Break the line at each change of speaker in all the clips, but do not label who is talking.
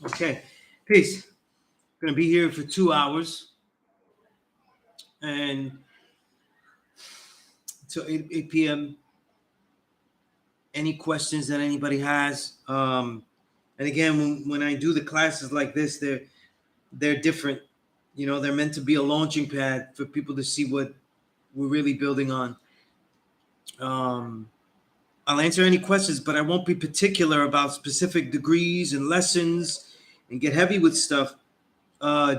Okay, peace. Gonna be here for 2 hours and till 8 p.m. Any questions that anybody has? And again, when I do the classes like this, they're different. You know, they're meant to be a launching pad for people to see what we're really building on. Um, I'll answer any questions, but I won't be particular about specific degrees and lessons and get heavy with stuff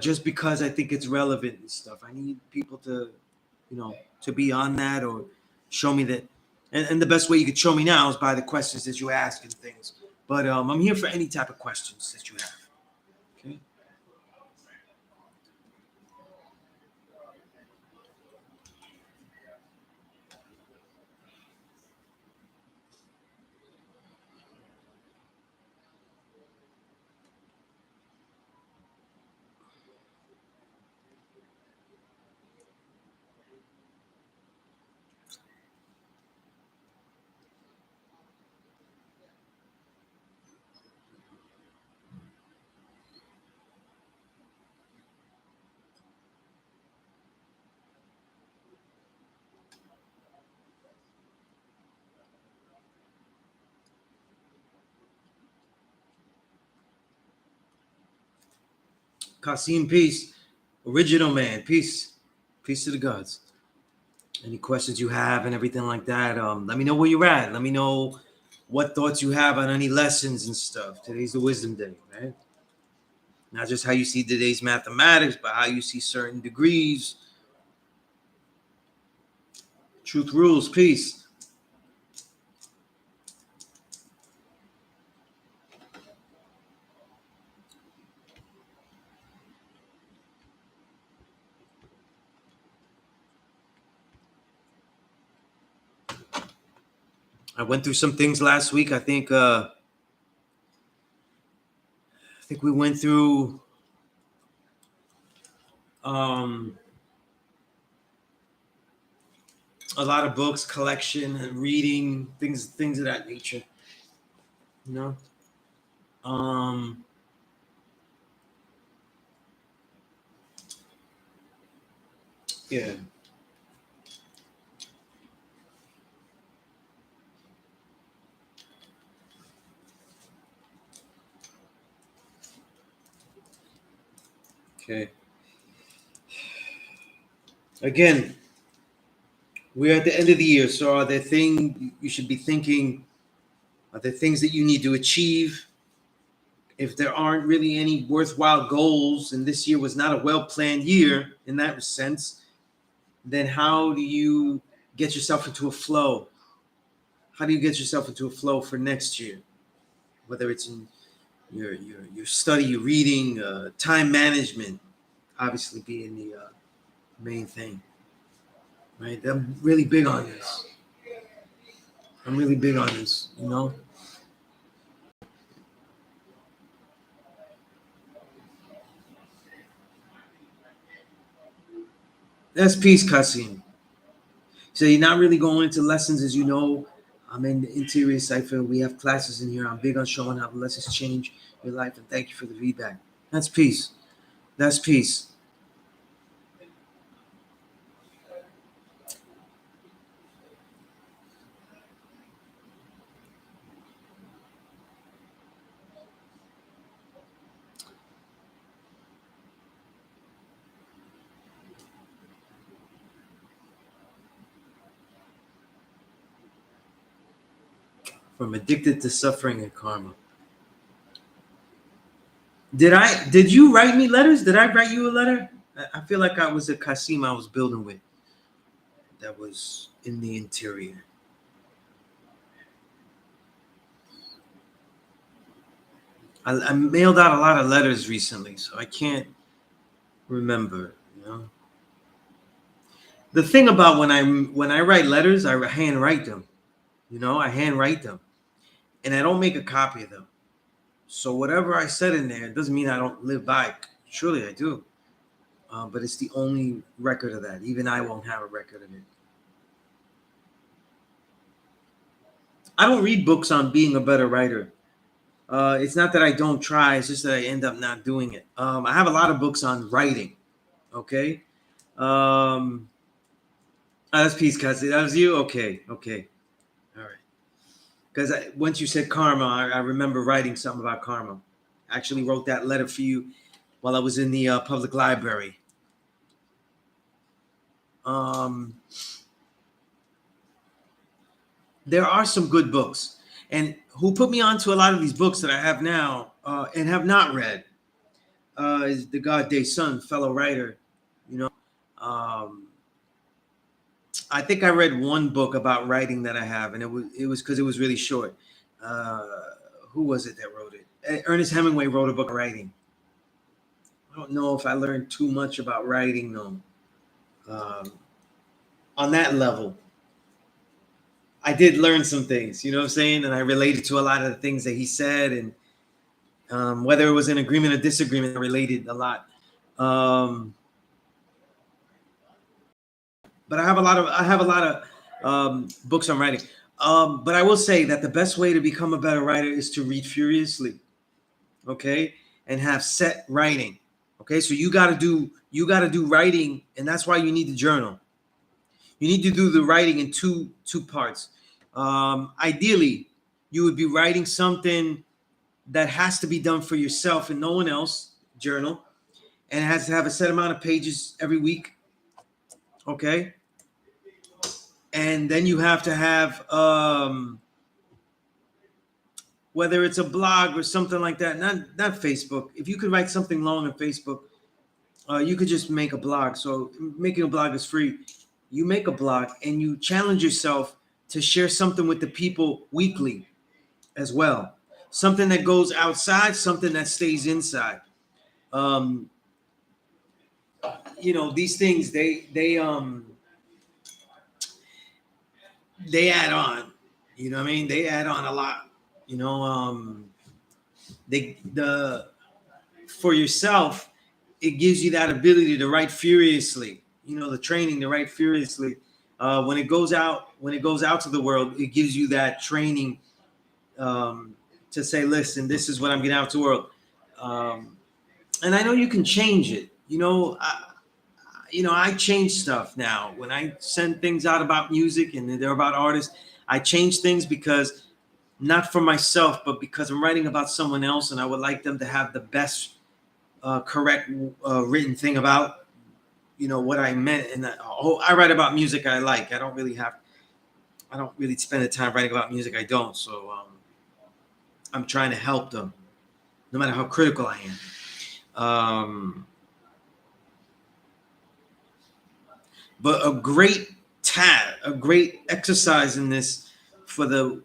just because I think it's relevant and stuff. I need people to, to be on that or show me that. And the best way you could show me now is by the questions that you ask and things. But I'm here for any type of questions that you have. Okay. Kasim, peace. Original man, peace. Peace to the gods. Any questions you have and everything like that, let me know where you're at. Let me know what thoughts you have on any lessons and stuff. Today's the wisdom day, right? Not just how you see today's mathematics, but how you see certain degrees. Truth rules, peace. I went through some things last week. I think we went through a lot of books, collection, and reading things of that nature. You know, yeah. Okay. Again, we're at the end of the year, so are there things you should be thinking? Are there things that you need to achieve? If there aren't really any worthwhile goals, and this year was not a well-planned year in that sense, then how do you get yourself into a flow? How do you get yourself into a flow for next year? Whether it's in your study, your reading, time management, obviously being the main thing, right? I'm really big on this. I'm really big on this, you know? That's peace, Kasim. So you're not really going into lessons, as you know. I'm in the interior cipher. We have classes in here. I'm big on showing how the lessons change your life, and thank you for the feedback. That's peace. That's peace. From addicted to suffering and karma. Did you write me letters? Did I write you a letter? I feel like I was a Kasim I was building with that was in the interior. I mailed out a lot of letters recently, so I can't remember, you know. The thing about when I write letters, I handwrite them. You know, I handwrite them. And I don't make a copy of them. So whatever I said in there, it doesn't mean I don't live by it. Surely I do. But it's the only record of that. Even I won't have a record of it. I don't read books on being a better writer. It's not that I don't try, it's just that I end up not doing it. I have a lot of books on writing. Okay. That's Peace, Cuz. That was you? Okay. Okay. All right. Because once you said karma, I remember writing something about karma. I actually wrote that letter for you while I was in the public library. Um, there are some good books. And who put me onto a lot of these books that I have now and have not read is the God Day Sun, fellow writer. You know, um, I think I read one book about writing that I have, and it was because it was really short. Uh, who was it that wrote it? Ernest Hemingway wrote a book on writing. I don't know if I learned too much about writing though. On that level, I did learn some things. You know what I'm saying? And I related to a lot of the things that he said, and whether it was an agreement or disagreement, I related a lot. Um, but I have a lot of books on writing. But I will say that the best way to become a better writer is to read furiously, okay, and have set writing. Okay, so you got to do writing, and that's why you need the journal. You need to do the writing in two parts. Ideally, you would be writing something that has to be done for yourself and no one else. Journal, and it has to have a set amount of pages every week. Okay, and then you have to have whether it's a blog or something like that. Not Facebook. If you could write something long on Facebook, you could just make a blog. So making a blog is free. You make a blog and you challenge yourself to share something with the people weekly as well. Something that goes outside, something that stays inside. Um, these things they add on. You know what I mean? They add on a lot. You know, the for yourself, it gives you that ability to write furiously. The training to write furiously. When it goes out to the world, it gives you that training to say, listen, this is what I'm getting out to the world. And I know you can change it. I change stuff now. When I send things out about music and they're about artists, I change things because not for myself, but because I'm writing about someone else, and I would like them to have the best, correct written thing about what I meant. And I write about music I like. I don't really spend the time writing about music I don't. So I'm trying to help them, no matter how critical I am. But a great exercise in this for the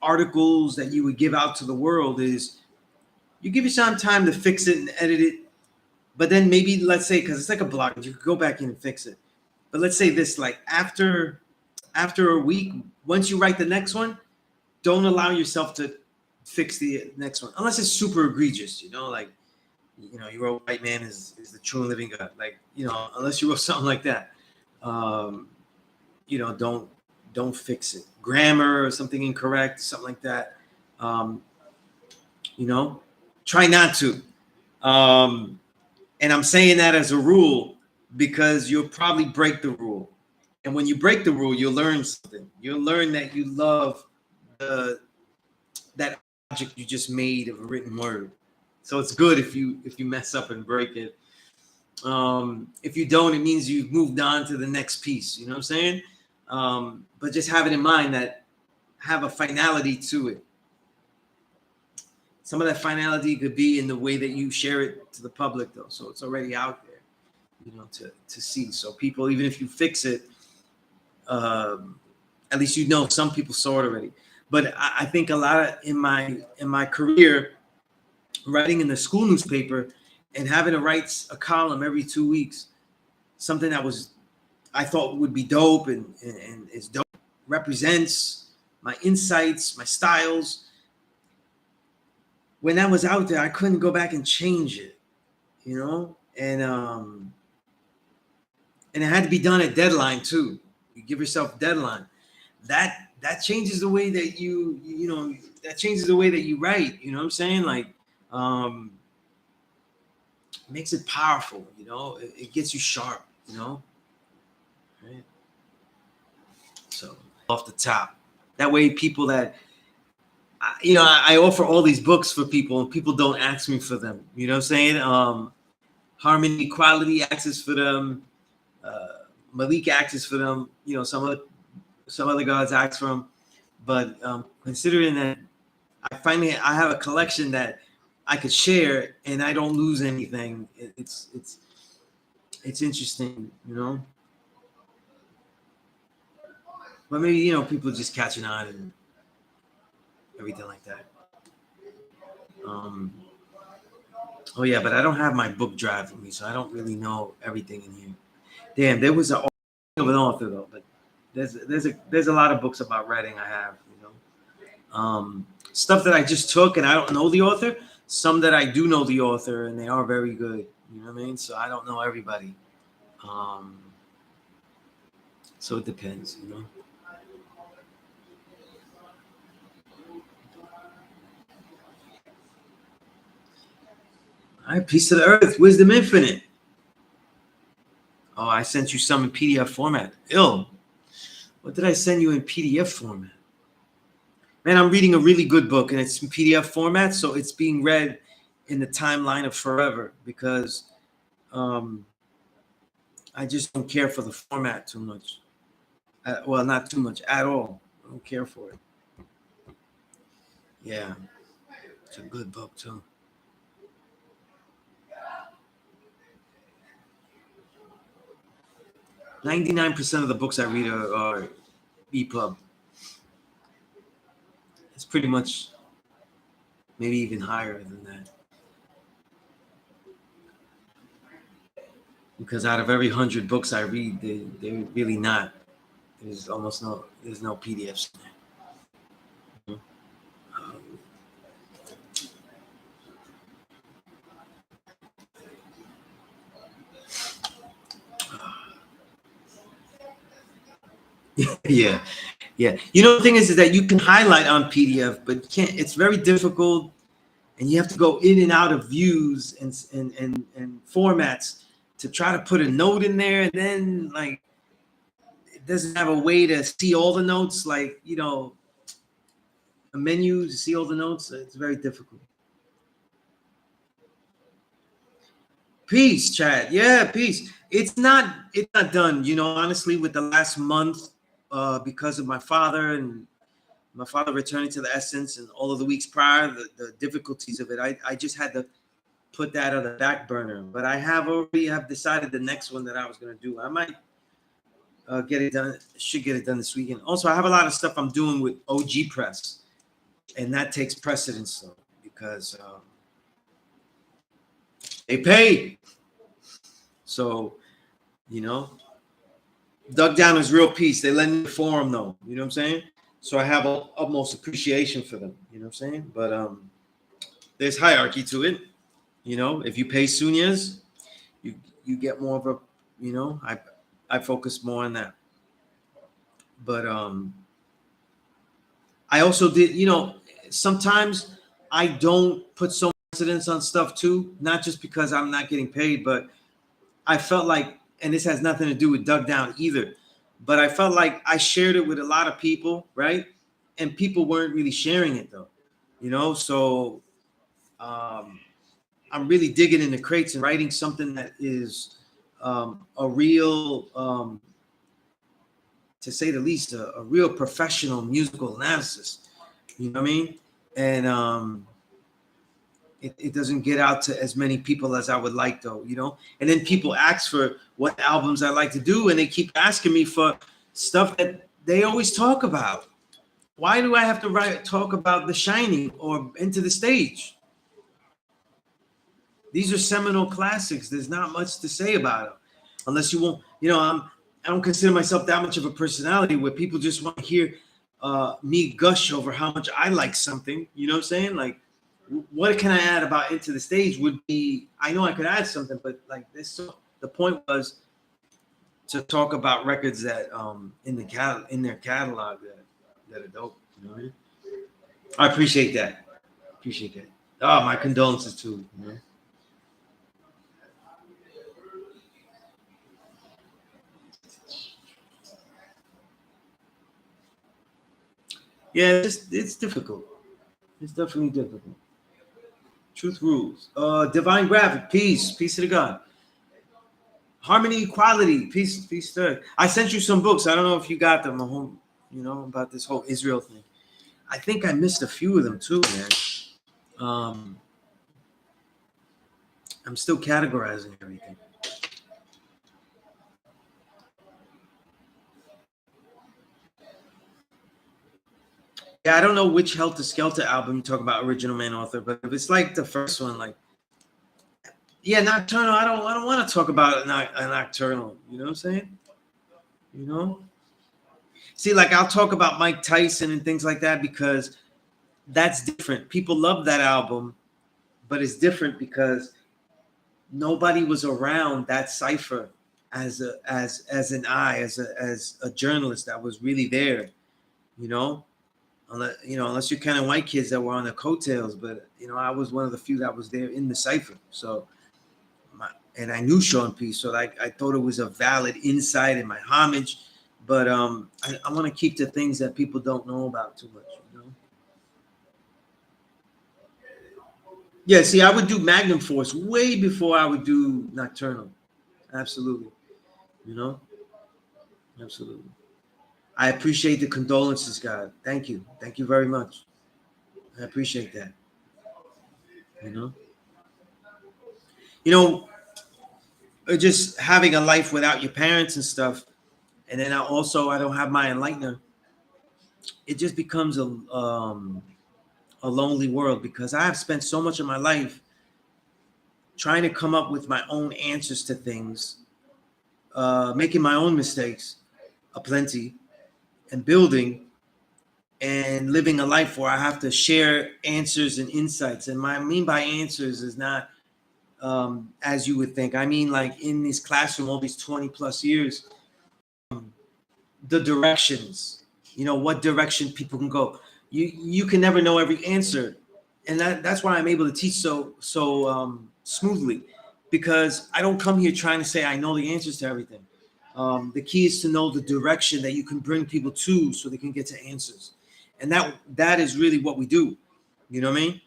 articles that you would give out to the world is you give yourself time to fix it and edit it. But then maybe, let's say, because it's like a blog, you could go back in and fix it. But let's say this, like after a week, once you write the next one, don't allow yourself to fix the next one unless it's super egregious. Like you wrote "White Man is the true and living God." Like unless you wrote something like that, don't fix it. Grammar or something incorrect, something like that. Try not to. And I'm saying that as a rule because you'll probably break the rule. And when you break the rule, you'll learn something. You'll learn that you love that object you just made of a written word. So it's good if you mess up and break it. If you don't, it means you've moved on to the next piece. You know what I'm saying? But just have it in mind that have a finality to it. Some of that finality could be in the way that you share it to the public, though. So it's already out there, to see. So people, even if you fix it, at least some people saw it already. But I think a lot of in my career, writing in the school newspaper and having to write a column every 2 weeks, something that I thought would be dope and is dope, represents my insights, my styles. When that was out there, I couldn't go back and change it, and it had to be done at deadline too. You give yourself a deadline. That that changes the way that you know, that changes the way that you write. You know what I'm saying? Like, makes it powerful. You know, it gets you sharp. You know, right? So off the top, that way people that you know, I offer all these books for people, and people don't ask me for them. You know what I'm saying? Harmony Equality access for them. Malik access for them. You know, some other guys ask for them. But considering that I have a collection that I could share and I don't lose anything, it's interesting, you know. But maybe, you know, people just catching on and everything like that. Oh yeah, but I don't have my book drive with me, so I don't really know everything in here. Damn, there was of an author though, but there's a lot of books about writing I have, you know. Stuff that I just took and I don't know the author. Some that I do know the author and they are very good. You know what I mean? So I don't know everybody. So it depends, you know. All right, Peace to the Earth, Wisdom Infinite. Oh, I sent you some in PDF format. Ill. What did I send you in PDF format? Man, I'm reading a really good book and it's in PDF format, so it's being read in the timeline of forever because I just don't care for the format too much. Well, not too much at all. I don't care for it. Yeah, it's a good book too. 99% of the books I read are EPUB. It's pretty much maybe even higher than that. Because out of every 100 books I read, they're really not. There's no PDFs in there. Yeah. You know, the thing is that you can highlight on PDF, but you can't. It's very difficult, and you have to go in and out of views and formats to try to put a note in there, and then like it doesn't have a way to see all the notes, like, you know, a menu to see all the notes. It's very difficult. Peace, chat. Yeah, peace. It's not done, you know, honestly, with the last month, because of my father and my father returning to the essence and all of the weeks prior, the difficulties of it. I just had to put that on the back burner. But I already have decided the next one that I was gonna do. I might get it done. Should get it done this weekend. Also, I have a lot of stuff I'm doing with OG Press, and that takes precedence though, because they pay. So, you know, Dug Down is real peace. They lend me the forum though. You know what I'm saying? So I have utmost appreciation for them. You know what I'm saying? But there's hierarchy to it. You know, if you pay Sunez, you get more of a, you know, I focus more on that. But I also did, you know, sometimes I don't put so much precedence on stuff too, not just because I'm not getting paid, but I felt like, and this has nothing to do with Dug Down either, but I felt like I shared it with a lot of people, right? And people weren't really sharing it though, you know? So I'm really digging in the crates and writing something that is a real, to say the least, a real professional musical analysis. You know what I mean? And it doesn't get out to as many people as I would like, though, you know? And then people ask for what albums I like to do, and they keep asking me for stuff that they always talk about. Why do I have to talk about The Shining or Into the Stage? These are seminal classics. There's not much to say about them, unless you won't. You know, I don't consider myself that much of a personality where people just want to hear me gush over how much I like something. You know what I'm saying? Like, what can I add about Into the Stage would be, I know I could add something, but like this, so the point was to talk about records that in their catalog that are dope. You know what I mean? I appreciate that. Appreciate that. Oh, my condolences too. You know? Yeah, it's difficult. It's definitely difficult. Truth rules. Divine graphic, peace to the God. Harmony, equality, peace to earth. I sent you some books. I don't know if you got them, home. You know about this whole Israel thing. I think I missed a few of them too, man. Um, I'm still categorizing everything. Yeah, I don't know which Helter Skelter album you talk about, original man author, but if it's like the first one, like yeah, Nocturnal. I don't want to talk about a Nocturnal. You know what I'm saying? You know. See, like I'll talk about Mike Tyson and things like that because that's different. People love that album, but it's different because nobody was around that cipher as a journalist that was really there. You know, unless you're kind of white kids that were on the coattails, but I was one of the few that was there in the cipher. So, and I knew Sean P. So I thought it was a valid insight in my homage. But I want to keep the things that people don't know about too much. Yeah, see, I would do Magnum Force way before I would do Nocturnal. Absolutely. You know, absolutely. I appreciate the condolences, God. Thank you. Thank you very much. I appreciate that. You know, you know, just having a life without your parents and stuff, and then I don't have my enlightener. It just becomes a lonely world because I have spent so much of my life trying to come up with my own answers to things, making my own mistakes aplenty, and building and living a life where I have to share answers and insights. And my I mean by answers is not as you would think. I mean, like in this classroom, all these 20 plus years, the directions, what direction people can go. You can never know every answer. And that's why I'm able to teach so smoothly, because I don't come here trying to say I know the answers to everything. The key is to know the direction that you can bring people to so they can get to answers. And that is really what we do. You know what I mean?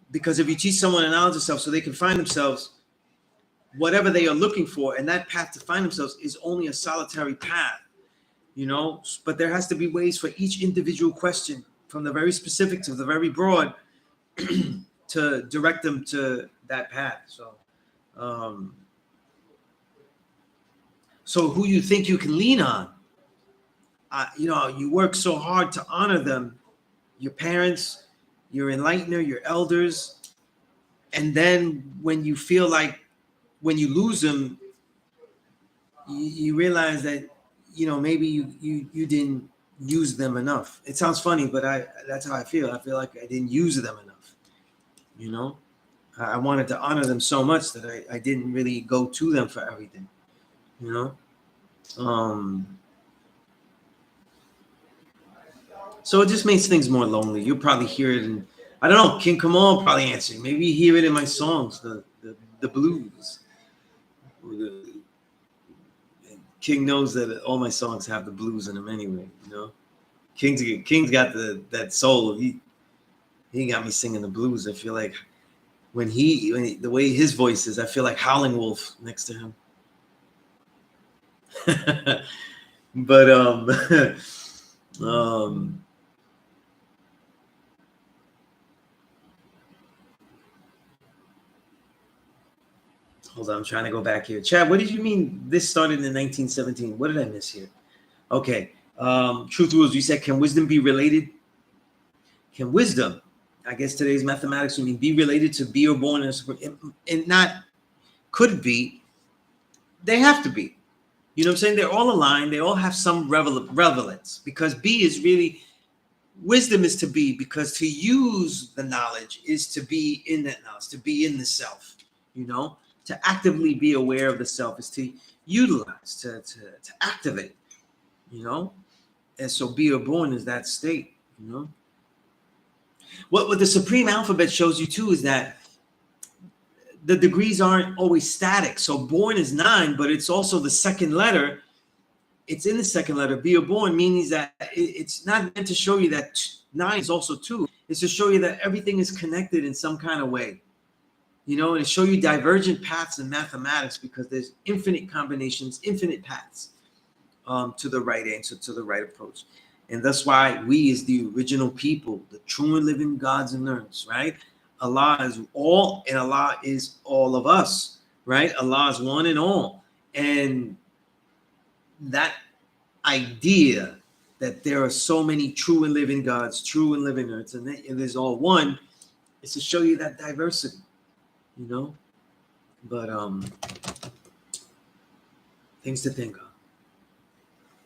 Because if you teach someone a knowledge of self so they can find themselves, whatever they are looking for, and that path to find themselves is only a solitary path, but there has to be ways for each individual question, from the very specific to the very broad, to direct them to that path. So who you think you can lean on, you work so hard to honor them, your parents, your enlightener, your elders. And then when you feel like when you lose them, you realize that, maybe you didn't use them enough. It sounds funny, but that's how I feel. I feel like I didn't use them enough. I wanted to honor them so much that I didn't really go to them for everything. So it just makes things more lonely. You'll probably hear it in, I don't know, King Kamal probably answering. Maybe you hear it in my songs, the blues. King knows that all my songs have the blues in them anyway. King's got that soul. He got me singing the blues. I feel like when the way his voice is, I feel like Howling Wolf next to him. But hold on, I'm trying to go back here. Chad, what did you mean this started in 1917? What did I miss here? Okay. Truth rules, you said, can wisdom be related? Can wisdom, I guess today's mathematics would mean, be related to be or born in a, and not could be, they have to be. You know what I'm saying? They're all aligned. They all have some relevance, because be is really, wisdom is to be, because to use the knowledge is to be in that knowledge, to be in the self, to actively be aware of the self is to utilize, to activate, And so be or born is that state, you know. What the supreme alphabet shows you too is that the degrees aren't always static. So born is 9, but it's also the second letter. It's in the second letter. Be or born means that it's not meant to show you that 9 is also 2. It's to show you that everything is connected in some kind of way, you know, and to show you divergent paths in mathematics because there's infinite combinations, infinite paths to the right answer, to the right approach. And that's why we, as the original people, the true and living gods and earths, right? Allah is all, and Allah is all of us, right? Allah is one and all. And that idea that there are so many true and living gods, true and living earths, and it is all one, is to show you that diversity, you know. But things to think on.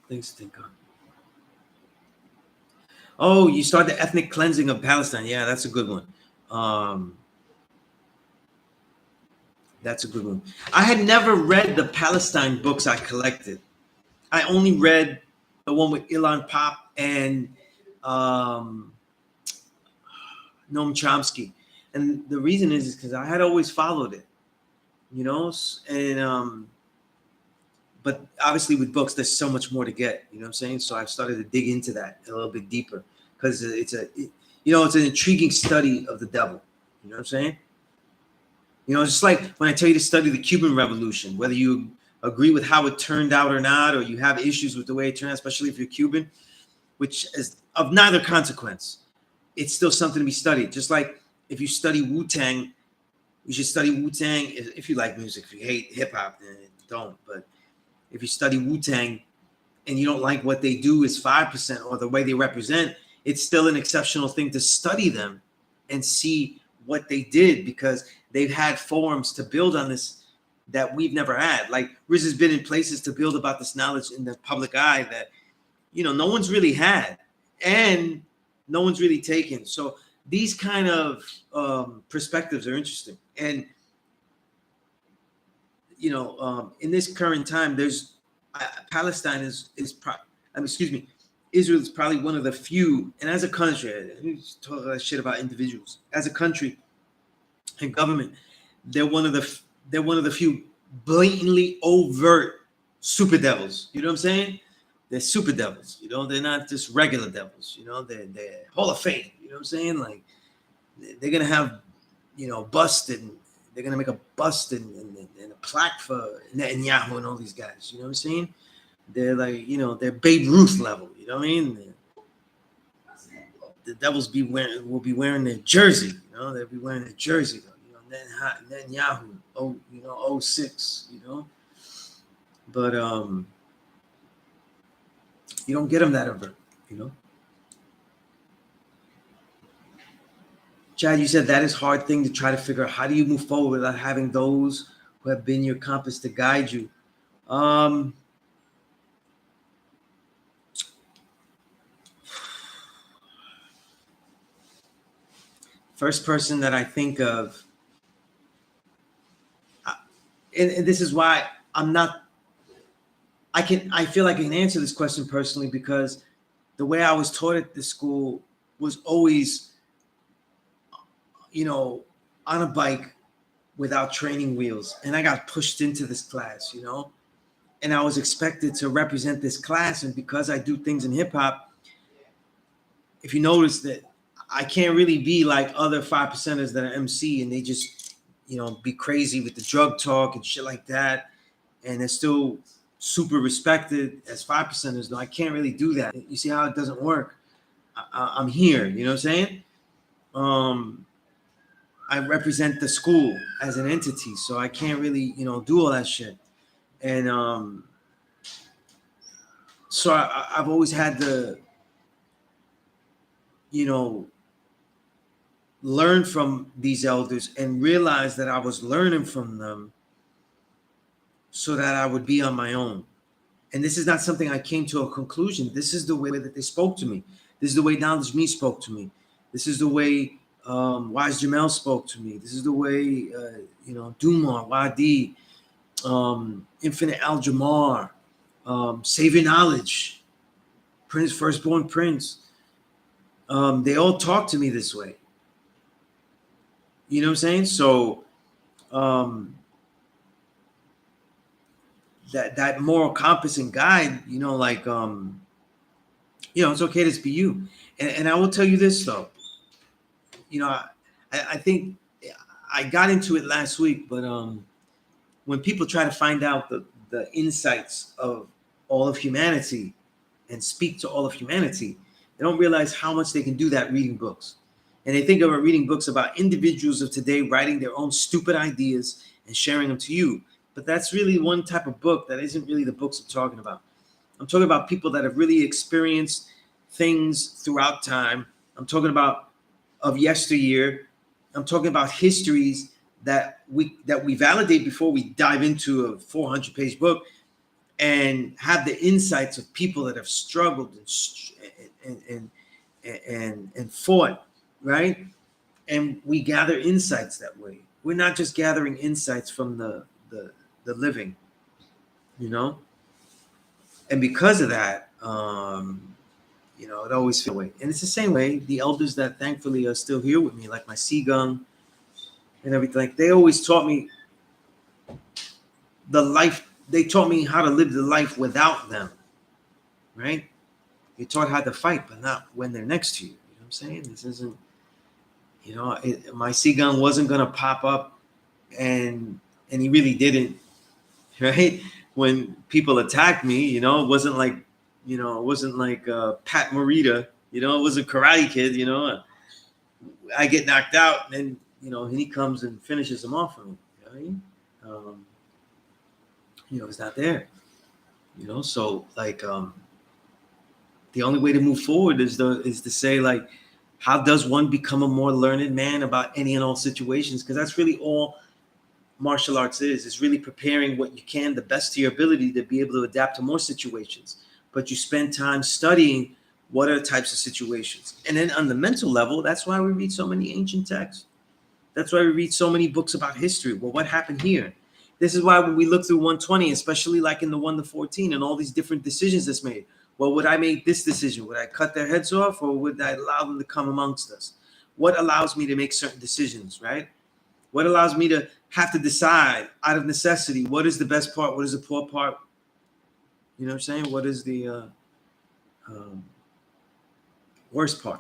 Things to think on. Oh, you start the ethnic cleansing of Palestine. Yeah, that's a good one. That's a good one. I had never read the Palestine books I collected. I only read the one with Ilan Pop and Noam Chomsky. And the reason is because I had always followed it, you know, and but obviously with books, there's so much more to get, you know what I'm saying? So I've started to dig into that a little bit deeper because it's it's an intriguing study of the devil, you know what I'm saying? You know, it's just like when I tell you to study the Cuban Revolution, whether you agree with how it turned out or not, or you have issues with the way it turned out, especially if you're Cuban, which is of neither consequence. It's still something to be studied. Just like if you study Wu-Tang, you should study Wu-Tang if you like music. If you hate hip-hop, then don't. But if you study Wu-Tang and you don't like what they do is 5% or the way they represent, it's still an exceptional thing to study them and see what they did because they've had forums to build on this that we've never had. Like Riz has been in places to build about this knowledge in the public eye that, you know, no one's really had and no one's really taken. So these kind of perspectives are interesting. And, you know, in this current time, there's Palestine Israel is probably one of the few, and as a country, I talk that shit about individuals. As a country and government, they're one of the few blatantly overt super devils. You know what I'm saying? They're super devils. You know, they're not just regular devils. You know, they're Hall of Fame. You know what I'm saying? Like they're gonna have, you know, busted. They're gonna make a bust and a plaque for Netanyahu and all these guys. You know what I'm saying? They're like, you know, they're Babe Ruth level. You know what I mean? The devils will be wearing their jersey. You know, they'll be wearing their jersey though. You know, Netanyahu, 06. You know, but you don't get them that ever. You know. Chad, you said that is hard thing to try to figure out. How do you move forward without having those who have been your compass to guide you? First person that I think of, and this is why I feel like I can answer this question personally because the way I was taught at the school was always, you know, on a bike without training wheels. And I got pushed into this class, you know, and I was expected to represent this class. And because I do things in hip hop, if you notice that I can't really be like other 5%ers that are MC and they just, you know, be crazy with the drug talk and shit like that. And they're still super respected as 5%ers. No, I can't really do that. You see how it doesn't work? I'm here, you know what I'm saying? I represent the school as an entity, so I can't really, you know, do all that shit. And so I've always had to, you know, learn from these elders and realize that I was learning from them so that I would be on my own. And this is not something I came to a conclusion. This is the way that they spoke to me. This is the way Knowledge Me spoke to me. This is the way Wise Jamel spoke to me. This is the way, you know, Dumar, Wadi, Infinite Al-Jamar, Save Your Knowledge, Prince, firstborn prince. They all talk to me this way. You know what I'm saying? So um, that moral compass and guide, it's okay to just be you. And I will tell you this though, I think I got into it last week, but when people try to find out the insights of all of humanity and speak to all of humanity, they don't realize how much they can do that reading books. And they think of reading books about individuals of today writing their own stupid ideas and sharing them to you. But that's really one type of book that isn't really the books I'm talking about. I'm talking about people that have really experienced things throughout time. I'm talking about of yesteryear. I'm talking about histories that we validate before we dive into a 400-page book and have the insights of people that have struggled and fought, right? And we gather insights that way. We're not just gathering insights from the living, you know. And because of that, it always feels that way. And it's the same way the elders that thankfully are still here with me, like my Seagung and everything. Like they always taught me the life. They taught me how to live the life without them, right? They taught how to fight, but not when they're next to you. You know what I'm saying? This isn't, my Seagun wasn't gonna pop up, and he really didn't, right? When people attacked me, it wasn't like, Pat Morita, it was a Karate Kid, I get knocked out, and and he comes and finishes him off for me, right? It's not there, so like the only way to move forward is to say, like, how does one become a more learned man about any and all situations? Because that's really all martial arts is. It's really preparing what you can, the best to your ability, to be able to adapt to more situations. But you spend time studying what are the types of situations. And then on the mental level, that's why we read so many ancient texts. That's why we read so many books about history. Well, what happened here? This is why when we look through 120, especially like in the 1 to 14 and all these different decisions that's made, well, would I make this decision? Would I cut their heads off, or would I allow them to come amongst us? What allows me to make certain decisions, right? What allows me to have to decide out of necessity, what is the best part? What is the poor part? You know what I'm saying? What is the worst part?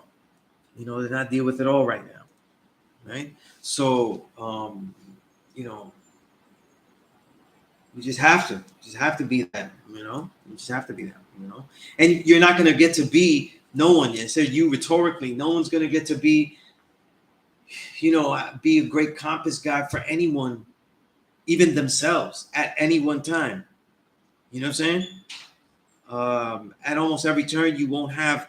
To not deal with it all right now, right? So, you just have to be that, you just have to be that, and you're not going to get to be no one. It says you rhetorically, no one's going to get to be, be a great compass guy for anyone, even themselves at any one time. You know what I'm saying? At almost every turn, you won't have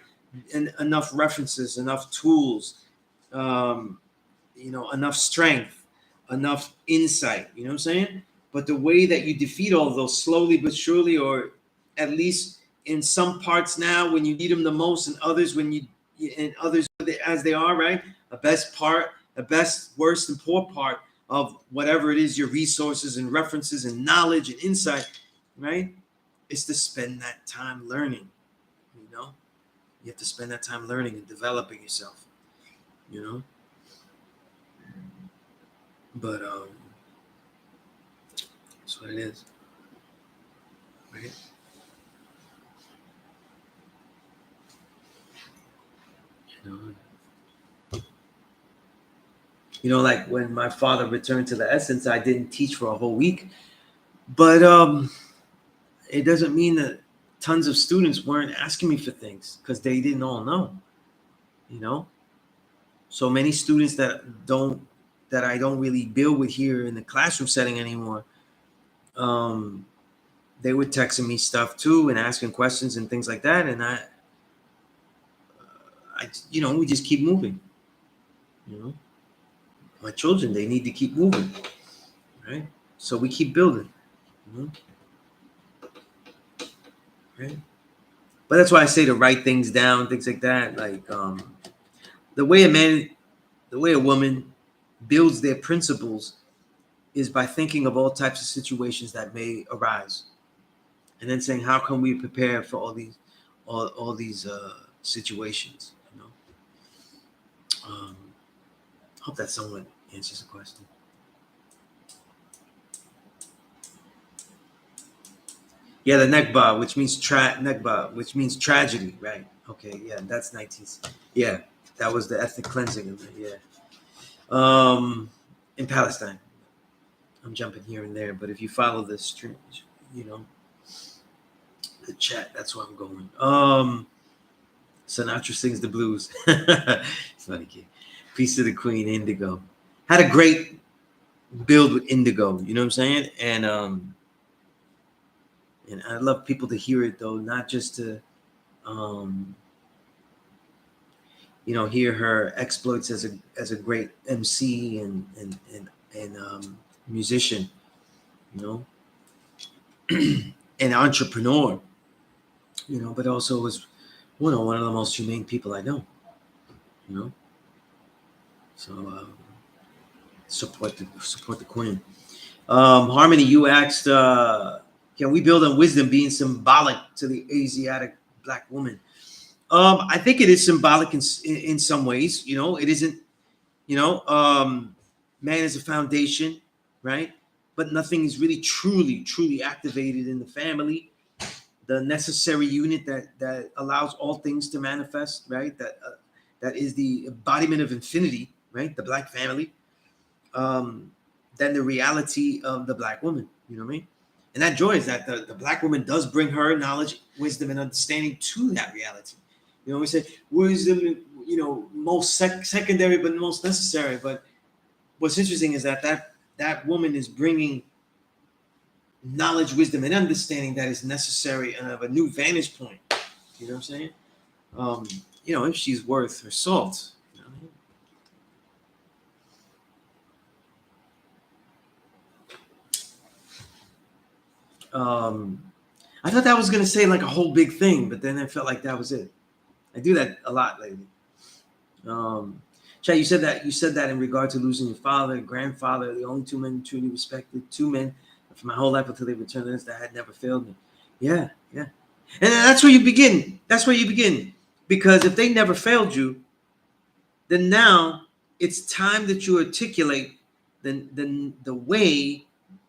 enough references, enough tools, enough strength, enough insight. You know what I'm saying? But the way that you defeat all of those, slowly but surely, or at least in some parts now when you need them the most, and others and others as they are, right? The best, worst, and poor part of whatever it is, your resources and references and knowledge and insight, right? Is to spend that time learning. You have to spend that time learning and developing yourself. But that's what it is, right? Like when my father returned to the essence, I didn't teach for a whole week, but it doesn't mean that tons of students weren't asking me for things, because they didn't all know. So many students that I don't really build with here in the classroom setting anymore, they were texting me stuff too and asking questions and things like that, and I we just keep moving. My children, they need to keep moving, right? So we keep building, right? But that's why I say to write things down, things like that. Like the way a woman builds their principles is by thinking of all types of situations that may arise, and then saying, how can we prepare for all these situations. Hope that somewhat answers the question. Yeah, the nekba, which means nekba, which means tragedy, right? Okay, yeah, that's 19. Yeah, that was the ethnic cleansing of it. Yeah, in Palestine. I'm jumping here and there, but if you follow the stream, you know, the chat, that's where I'm going. Sinatra sings the blues. It's funny, kid. Piece of the Queen, Indigo. Had a great build with Indigo. You know what I'm saying? And I love people to hear it though, not just to um, hear her exploits as a great MC and musician, you know, an entrepreneur, but also was one of the most humane people I know, you know. So support the Queen. Harmony, you asked, can we build on wisdom being symbolic to the Asiatic black woman? I think it is symbolic in some ways. It isn't. Man is a foundation, right? But nothing is really truly activated in the family. The necessary unit that allows all things to manifest, right? That is the embodiment of infinity, right? The black family. Than the reality of the black woman. You know what I mean? And that joy is that the black woman does bring her knowledge, wisdom, and understanding to that reality. We say wisdom, most secondary, but most necessary. But what's interesting is that woman is bringing knowledge, wisdom, and understanding that is necessary and of a new vantage point. You know what I'm saying? If she's worth her salt. You know what I mean? I thought that was gonna say like a whole big thing, but then I felt like that was it. I do that a lot lately. Chad, you said that in regard to losing your father and grandfather, the only two men truly respected, two men for my whole life until they returned to us that had never failed me. Yeah, yeah. And that's where you begin. That's where you begin. Because if they never failed you, then now it's time that you articulate the way,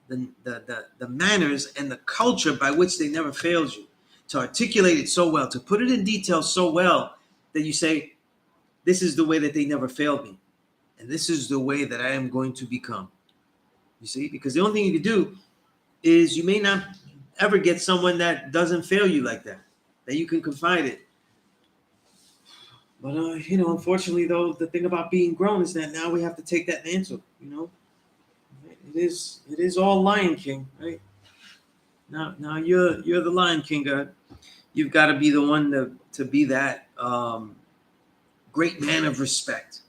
the manners and the culture by which they never failed you. To articulate it so well, to put it in detail so well that you say, this is the way that they never failed me. And this is the way that I am going to become. You see? Because the only thing you can do is you may not ever get someone that doesn't fail you like that you can confide in. But unfortunately, though, the thing about being grown is that now we have to take that mantle. It is all Lion King, right? Now you're the Lion King, God. You've got to be the one to be that great man of respect.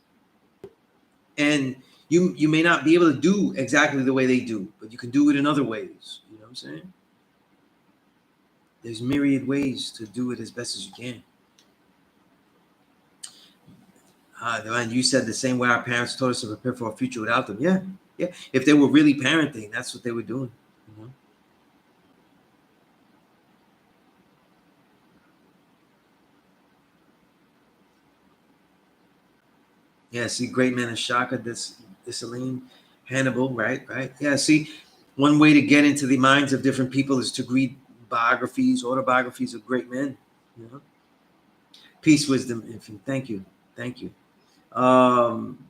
And you may not be able to do exactly the way they do, but you can do it in other ways. You know what I'm saying? There's myriad ways to do it as best as you can. And you said the same way our parents taught us to prepare for a future without them. Yeah, yeah. If they were really parenting, that's what they were doing. Yeah, see, great man is Shaka, this Aline, Hannibal, right. Yeah, see, one way to get into the minds of different people is to read biographies, autobiographies of great men. Peace, wisdom, infinite. Thank you. Um,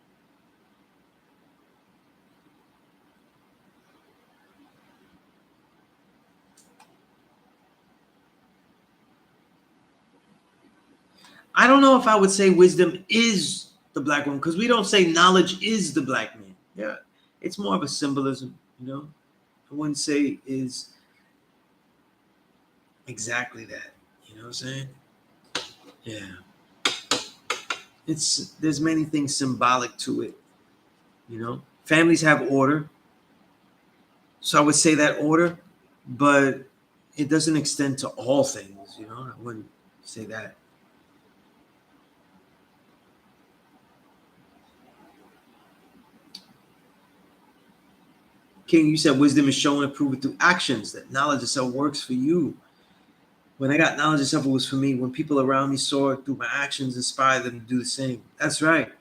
I don't know if I would say wisdom is the black woman because we don't say knowledge is the black man. Yeah, it's more of a symbolism. I wouldn't say is exactly that. You know what I'm saying? Yeah. There's many things symbolic to it. Families have order, so I would say that order, but it doesn't extend to all things. I wouldn't say that. King, you said wisdom is shown and proven through actions. That knowledge itself works for you. When I got knowledge itself, it was for me. When people around me saw it through my actions, inspired them to do the same. That's right.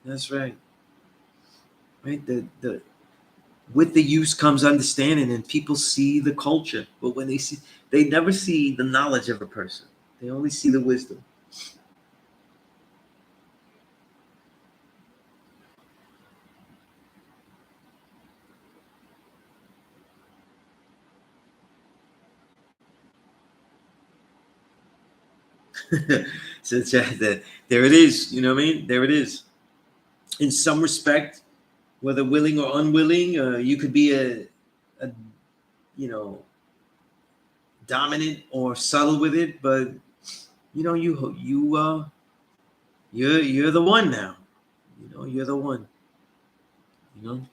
That's right. Right. The with the use comes understanding, and people see the culture. But when they never see the knowledge of a person. They only see the wisdom. So there it is. You know what I mean? There it is. In some respect, whether willing or unwilling, you could be a you know dominant or subtle with it, but you're the one now. You're the one. You know.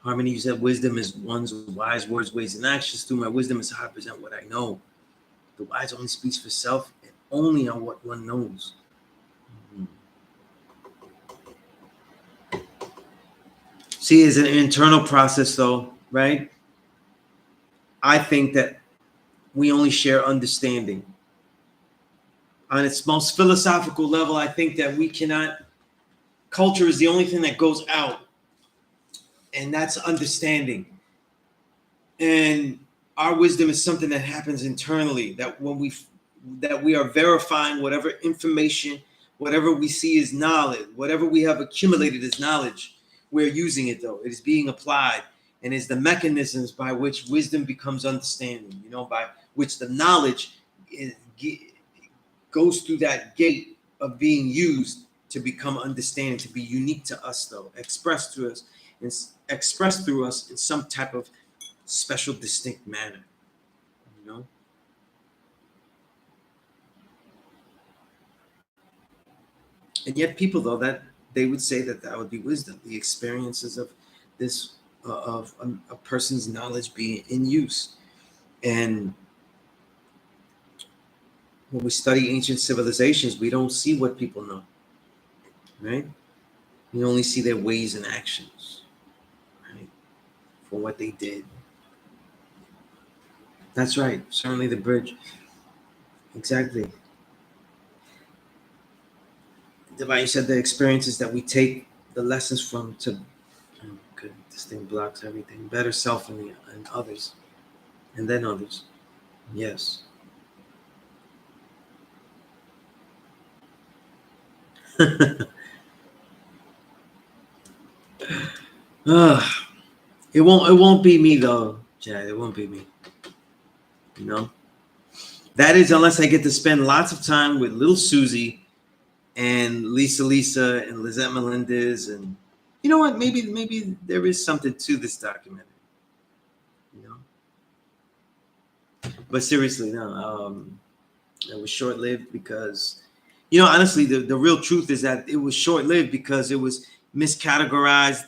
Harmony, you said wisdom is one's wise words, ways, and actions. Through my wisdom is how I present what I know. The wise only speaks for self and only on what one knows. Mhm. See, it's an internal process, though, right? I think that we only share understanding. On its most philosophical level, I think that we cannot, culture is the only thing that goes out, and that's understanding. And our wisdom is something that happens internally, that we are verifying whatever information, whatever we see as knowledge, whatever we have accumulated as knowledge, we're using it, though it is being applied, and is the mechanisms by which wisdom becomes understanding, by which the knowledge is, goes through that gate of being used to become understanding, to be unique to us, though expressed to us, and expressed through us in some type of special, distinct manner. You know, and yet people, though, that they would say that that would be wisdom, the experiences of this, of a person's knowledge being in use. And when we study ancient civilizations, we don't see what people know, right? We only see their ways and actions, right, for what they did. That's right. Certainly, the bridge. Exactly. Divine, you said the experiences that we take the lessons from to, good. This thing blocks everything. Better self and others, and then others. Yes. Ugh. It won't be me, though, Chad. It won't be me. You know. That is, unless I get to spend lots of time with little Susie and Lisa and Lizette Melendez, and you know what? Maybe there is something to this documentary. You know. But seriously, no. It was short lived because, honestly, the real truth is that it was short lived because it was miscategorized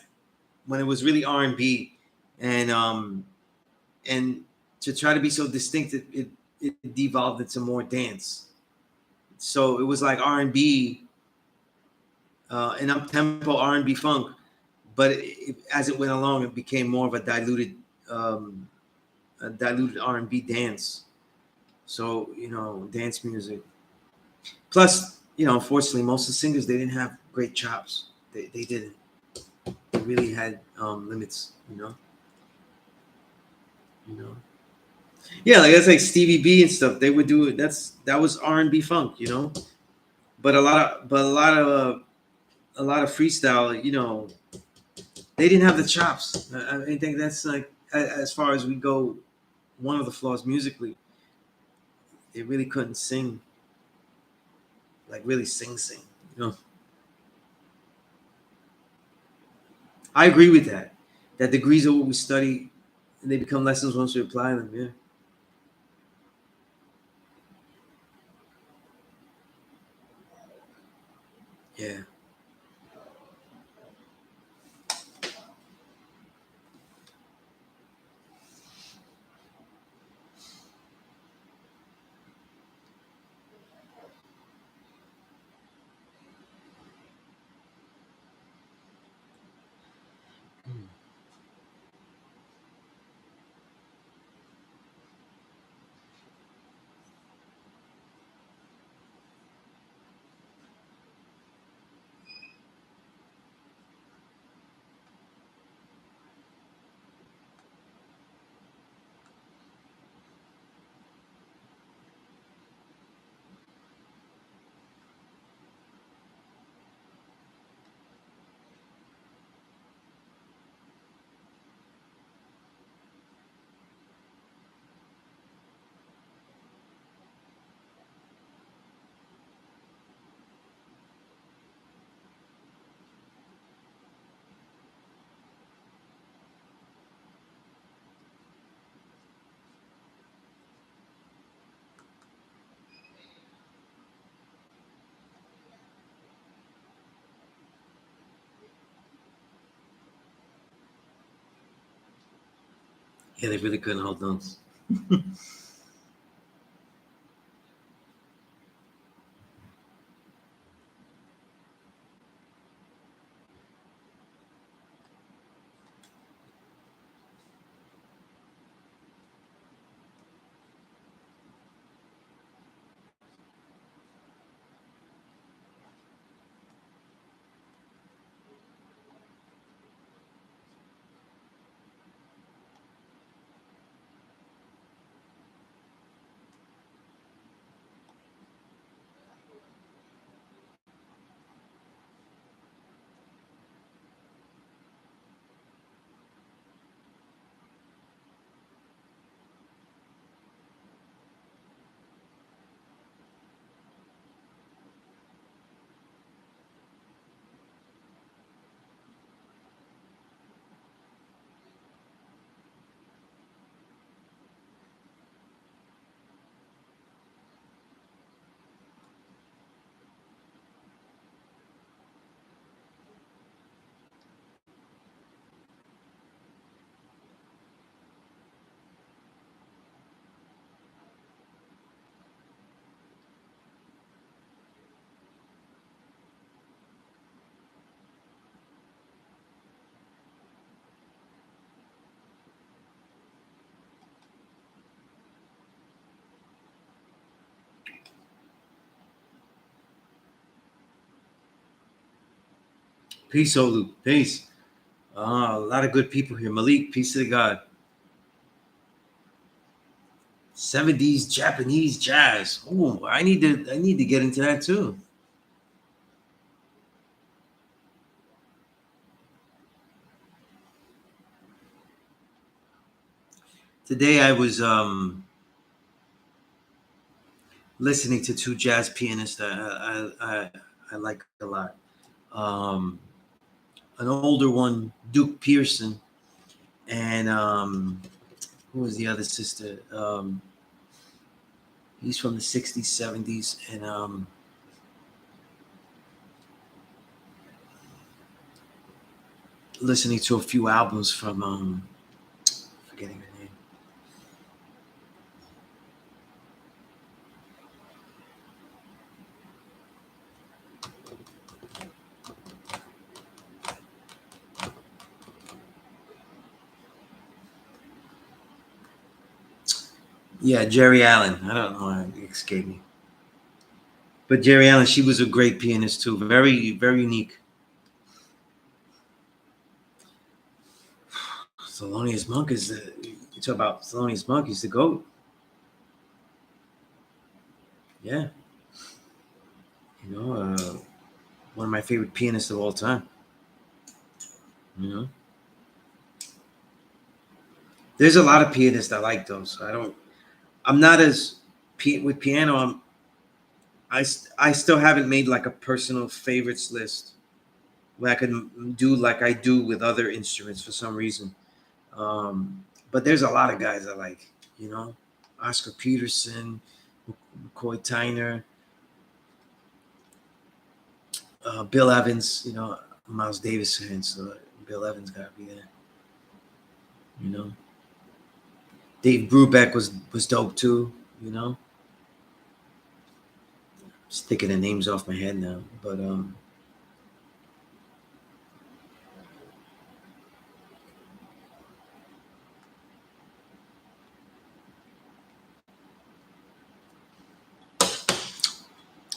when it was really R&B, and to try to be so distinct, it devolved into more dance. So it was like R&B, and up tempo R&B funk, but as it went along, it became more of um, a diluted R&B dance. So dance music. Plus, unfortunately, most of the singers, they didn't have great chops. They didn't. They really had limits. You know. Yeah, like that's like Stevie B and stuff. They would do it. That was R&B funk. But a lot of freestyle. They didn't have the chops. I think that's like, as far as we go, one of the flaws musically. They really couldn't sing, like really sing. You know. I agree with that. That degrees are what we study, and they become lessons once we apply them. Yeah. Yeah. Yeah, they really couldn't hold notes. Peace, Olu. Peace. A lot of good people here. Malik, peace to the God. 70s Japanese jazz. Oh, I need to get into that too. Today I was listening to two jazz pianists that I like a lot. Um, an older one, Duke Pearson, and who was the other sister? He's from the 60s, 70s, and listening to a few albums from forgetting her name. Yeah, Jerry Allen. I don't know. It escaped me. But Jerry Allen, she was a great pianist too. Very, very unique. Thelonious Monk is the. You talk about Thelonious Monk. He's the goat. Yeah, you know, one of my favorite pianists of all time. You know, there's a lot of pianists I like though. So I don't. I'm not as with piano. I still haven't made like a personal favorites list. where I could do like I do with other instruments for some reason. But there's a lot of guys I like, you know, Oscar Peterson, McCoy Tyner, Bill Evans. You know, Miles Davis fan, so Bill Evans got to be there. You know, Dave Brubeck was dope too. You know, just thinking the names off my head now, but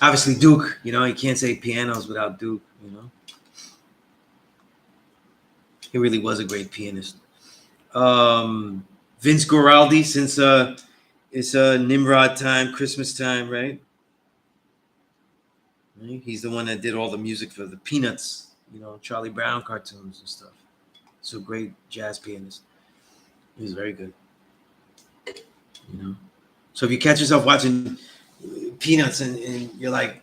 obviously Duke. You know, you can't say pianos without Duke. You know, he really was a great pianist. Um, Vince Guaraldi, since it's Nimrod time, Christmas time, right? Right? He's the one that did all the music for the Peanuts, you know, Charlie Brown cartoons and stuff. So great jazz pianist. He was very good, you know. So if you catch yourself watching Peanuts and you're like,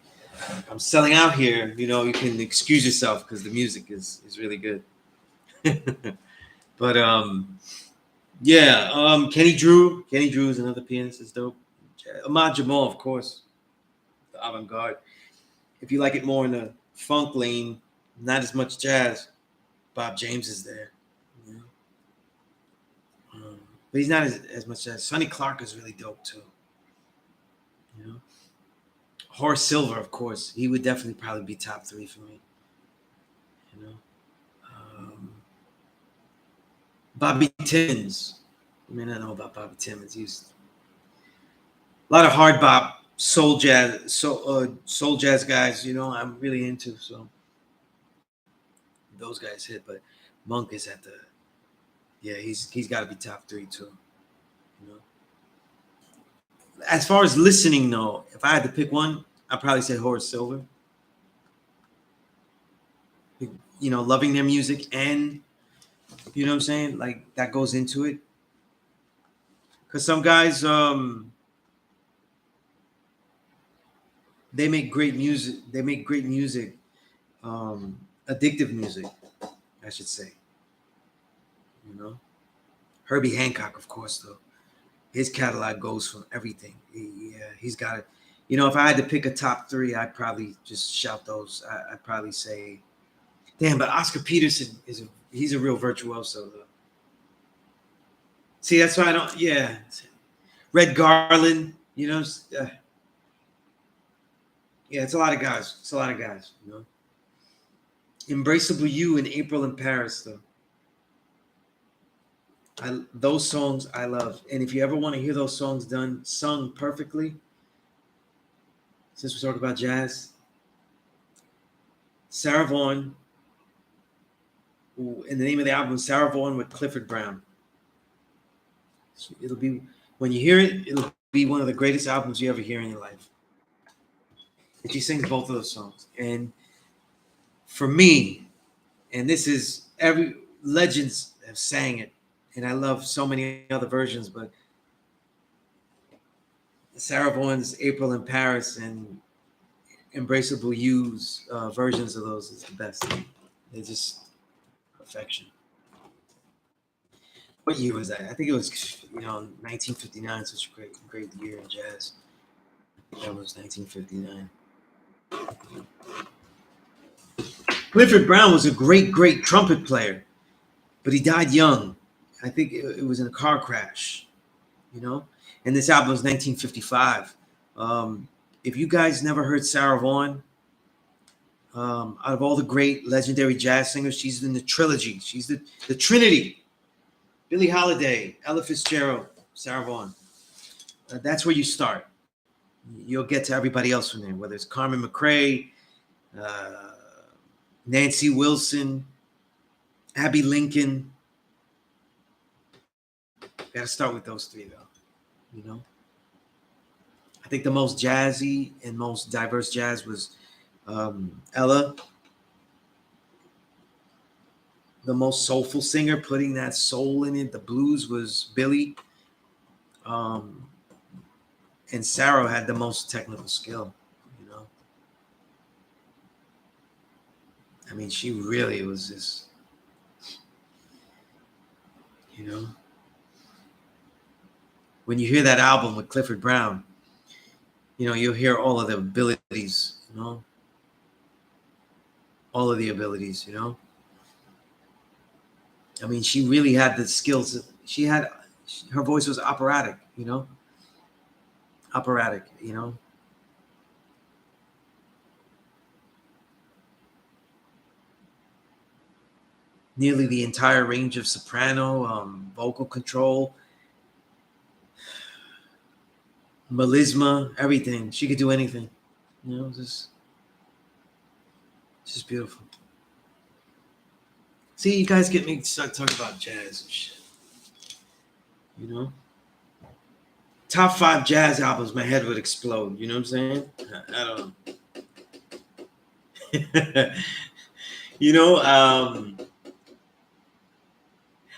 I'm selling out here, you know, you can excuse yourself because the music is really good. But yeah, Kenny Drew is another pianist. Is dope. Ahmad Jamal, of course, the avant-garde. If you like it more in the funk lane, not as much jazz, Bob James is there. You know? But he's not as much jazz. Sonny Clark is really dope too. You know, Horace Silver, of course, he would definitely probably be top three for me. You know, um, Bobby Timmons. You may not know about Bobby Timmons. He's a lot of hard bop, soul jazz guys. You know, I'm really into, so those guys hit. But Monk is at the yeah, he's got to be top three too. You know, as far as listening though, if I had to pick one, I'd probably say Horace Silver. You know, loving their music and you know what I'm saying, like that goes into it. Because some guys, they make great music. They make great music, addictive music, I should say. You know, Herbie Hancock, of course, though his catalog goes from everything. Yeah, he's got it. You know, if I had to pick a top three, I'd probably just shout those. I'd probably say, damn, but Oscar Peterson he's a real virtuoso though. See, that's why I don't. Yeah, Red Garland. You know, yeah, it's a lot of guys. It's a lot of guys. You know, Embraceable You in April in Paris though. Those songs I love, and if you ever want to hear those songs done sung perfectly, since we talk about jazz, Sarah Vaughan. And the name of the album is Sarah Vaughan with Clifford Brown. So it'll be when you hear it, it'll be one of the greatest albums you ever hear in your life. And she sings both of those songs. And for me, and this is every legends have sang it, and I love so many other versions, but Sarah Vaughan's April in Paris and Embraceable You's versions of those is the best. They're just perfection. What year was that? I think it was 1959. Such a great year in jazz. That was 1959. Clifford Brown was a great trumpet player, but he died young. I think it was in a car crash. You know, and this album was 1955. If you guys never heard Sarah Vaughan, out of all the great legendary jazz singers, she's in the trilogy. She's the Trinity. Billie Holiday, Ella Fitzgerald, Sarah Vaughan. That's where you start. You'll get to everybody else from there, whether it's Carmen McRae, uh, Nancy Wilson, Abby Lincoln. Got to start with those three, though. You know, I think the most jazzy and most diverse jazz was Ella, the most soulful singer, putting that soul in it. The blues was Billy, um, and Sarah had the most technical skill. You know, I mean, she really was just, you know, when you hear that album with Clifford Brown, you know, you'll hear all of the abilities, you know, all of the abilities, you know. I mean, she really had the skills. She had, her voice was operatic, you know, operatic, you know. Nearly the entire range of soprano, vocal control, melisma, everything. She could do anything, you know, just beautiful. See, you guys get me to start talking about jazz and shit, you know. Top 5 jazz albums, my head would explode. You know what I'm saying? I don't know. You know,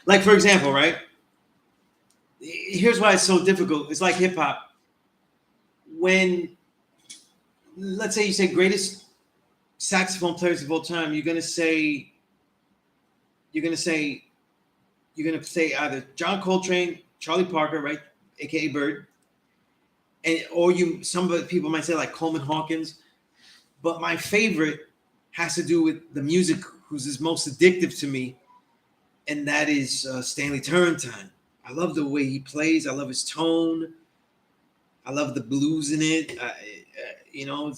like for example, right? Here's why it's so difficult. It's like hip hop. When, let's say you say greatest saxophone players of all time, you're gonna say you're gonna say either John Coltrane, Charlie Parker, right, aka Bird, and or you some of the people might say like Coleman Hawkins. But my favorite has to do with the music who's is most addictive to me, and that is Stanley Turrentine. I love the way he plays. I love his tone. I love the blues in it. You know,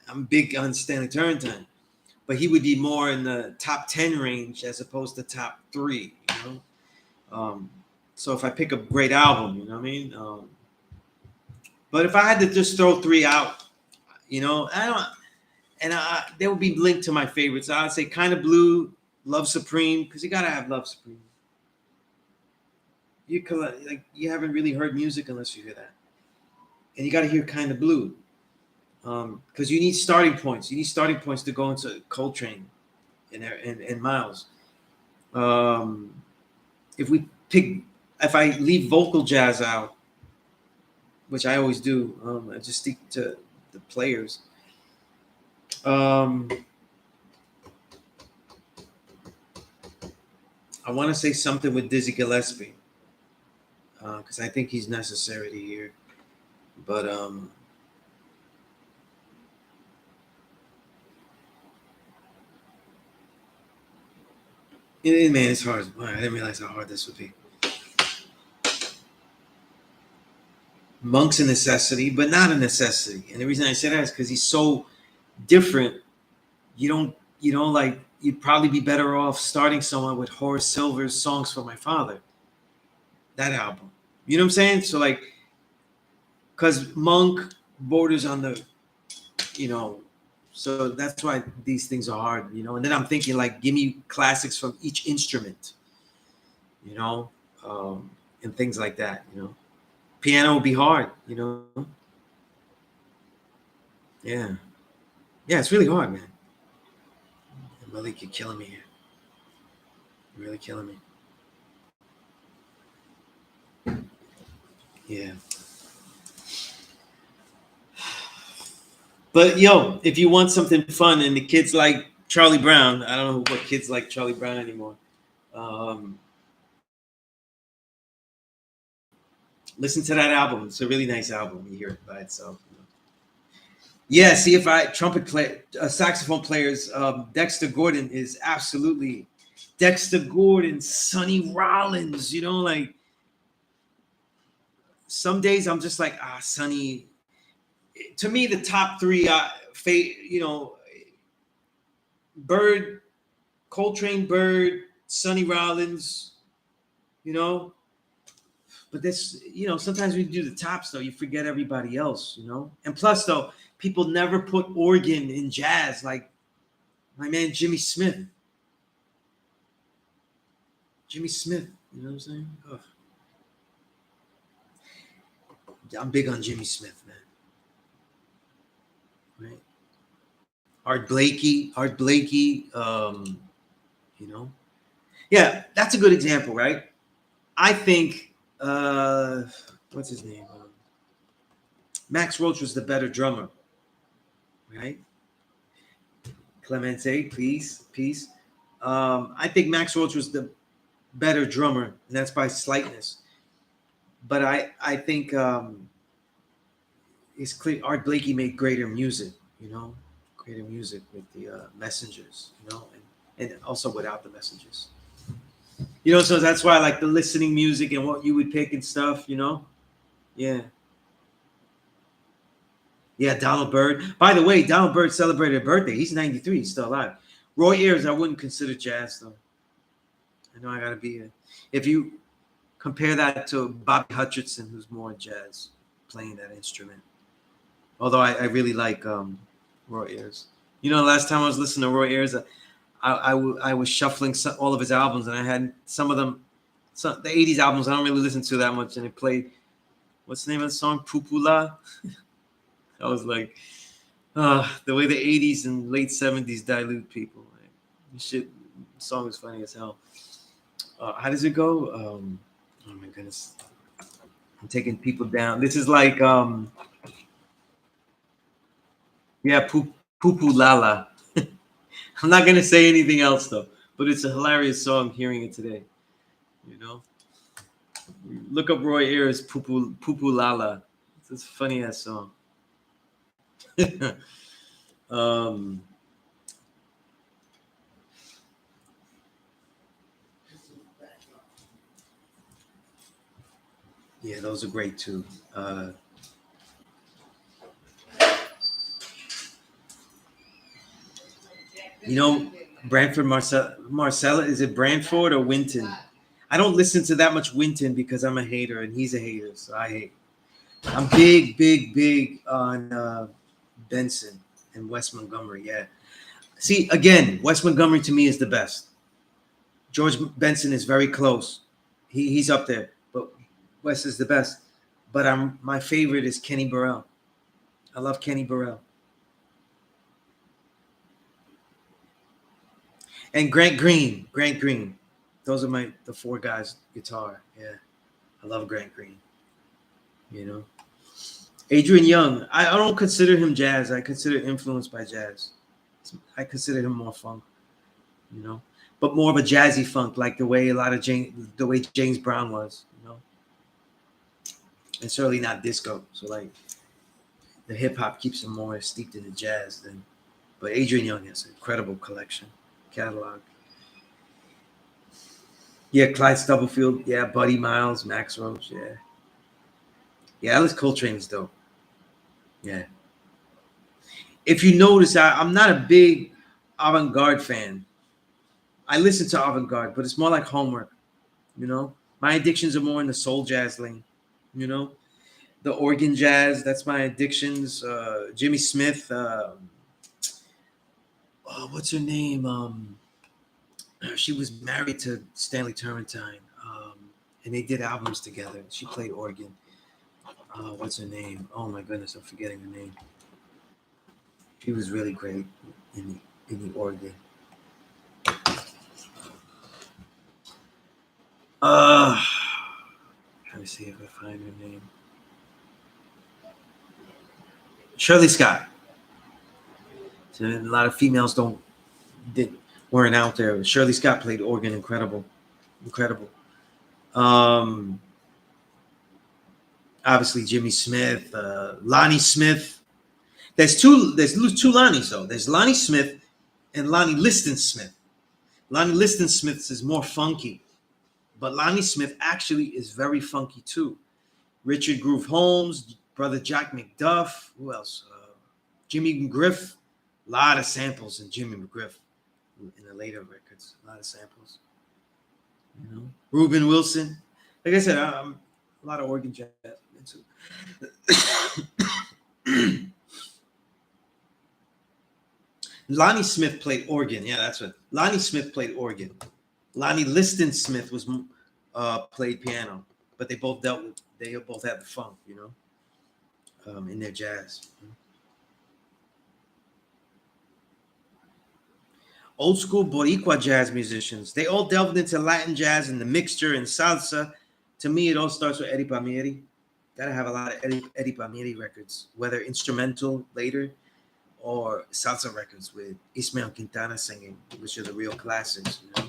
I'm big on Stanley Turrentine, but he would be more in the top 10 range as opposed to top 3. You know, so if I pick a great album, you know what I mean. But if I had to just throw 3 out, you know, I don't. And they would be linked to my favorites. I'd say Kind of Blue, Love Supreme, because you gotta have Love Supreme. You haven't really heard music unless you hear that, and you gotta hear Kind of Blue, because you need starting points. You need starting points to go into Coltrane and Miles. Um, if we pick, if I leave vocal jazz out, which I always do, I just stick to the players. Um, I want to say something with Dizzy Gillespie, because I think he's necessary to hear. But man, it's hard. Wow, I didn't realize how hard this would be. Monk's a necessity, but not a necessity. And the reason I say that is because he's so different. You don't like. You'd probably be better off starting someone with Horace Silver's "Songs for My Father." That album. You know what I'm saying? So like, because Monk borders on the, you know, so that's why these things are hard, you know. And then I'm thinking like, give me classics from each instrument, you know, and things like that, you know. Piano would be hard, you know. Yeah, yeah, it's really hard, man. Malik, you're killing me here. You're really killing me. Yeah. But yo, if you want something fun and the kids like Charlie Brown, I don't know what kids like Charlie Brown anymore. Um, Listen to that album. It's a really nice album. You hear it by itself. You know? Yeah, see if I trumpet play, saxophone players. Dexter Gordon is absolutely Dexter Gordon, Sonny Rollins. You know, like some days I'm just like Sonny. To me, the top 3, you know, Bird, Coltrane, Bird, Sonny Rollins. You know, but this, you know, sometimes when you do the tops though, you forget everybody else. You know, and plus though, people never put organ in jazz like my man Jimmy Smith. Jimmy Smith, you know what I'm saying? Ugh. I'm big on Jimmy Smith, man. Right? Art Blakey, you know. Yeah, that's a good example, right? I think what's his name? Max Roach was the better drummer, right? Clemente, peace, peace. I think Max Roach was the better drummer, and that's by slightness. But I think it's clear Art Blakey made greater music, greater music with the messengers, and also without the messages. So that's why I like the listening music and what you would pick and stuff, Yeah. Yeah, Donald Byrd. By the way, Donald Byrd celebrated a birthday. He's 93. He's still alive. Roy Ayers, I wouldn't consider jazz, though. I know I got to be here. If you compare that to Bobby Hutcherson, who's more jazz, playing that instrument. Although I really like Roy Ayers. The last time I was listening to Roy Ayers, I was shuffling all of his albums, and I had some of them, the 80s albums I don't really listen to that much, and it played, what's the name of the song? Pupula? I was like, the way the 80s and late 70s dilute people. Shit, the song is funny as hell. How does it go? Oh my goodness. I'm taking people down. This is like, yeah, Pupu Lala. I'm not going to say anything else, though. But it's a hilarious song hearing it today. Look up Roy Ayers' Pupu Lala. It's a funny-ass song. Yeah, those are great too. Branford Marcella, is it Branford or Winton? I don't listen to that much Winton because I'm a hater and he's a hater, so I hate. I'm big on Benson and Wes Montgomery. Yeah. See, again, Wes Montgomery to me is the best. George Benson is very close. He's up there, but Wes is the best. But my favorite is Kenny Burrell. I love Kenny Burrell. And Grant Green. Those are the four guys guitar. Yeah. I love Grant Green. Adrian Young. I don't consider him jazz. I consider influenced by jazz. I consider him more funk, but more of a jazzy funk, like the way James Brown was, and certainly not disco. So like the hip hop keeps him more steeped in the jazz than. But Adrian Young has an incredible catalog. Yeah, Clyde Stubblefield. Yeah, Buddy Miles, Max Roach. Yeah, Alice Coltrane is dope. Yeah. If you notice, I'm not a big avant-garde fan. I listen to avant-garde, but it's more like homework. My addictions are more in the soul jazz lane. The organ jazz. That's my addictions. Jimmy Smith. What's her name? She was married to Stanley Turrentine, and they did albums together. She played organ. What's her name? Oh my goodness, I'm forgetting her name. She was really great in the organ. Trying to see if I find her name. Shirley Scott. So a lot of females weren't out there. Shirley Scott played organ, incredible. Obviously Jimmy Smith, Lonnie Smith. There's two Lonnies though. There's Lonnie Smith and Lonnie Liston Smith. Lonnie Liston Smith is more funky, but Lonnie Smith actually is very funky too. Richard Groove Holmes, brother Jack McDuff. Who else? Jimmy McGriff. A lot of samples in Jimmy McGriff in the later records. A lot of samples. Reuben Wilson. Like I said, a lot of organ jazz into. Lonnie Smith played organ. Yeah, that's what. Lonnie Smith played organ. Lonnie Liston Smith was played piano, but they both had the funk, in their jazz. Old school Boricua jazz musicians. They all delved into Latin jazz and the mixture and salsa. To me, it all starts with Eddie Palmieri. Gotta have a lot of Eddie Palmieri records, whether instrumental later or salsa records with Ismael Quintana singing, which are the real classics, you know.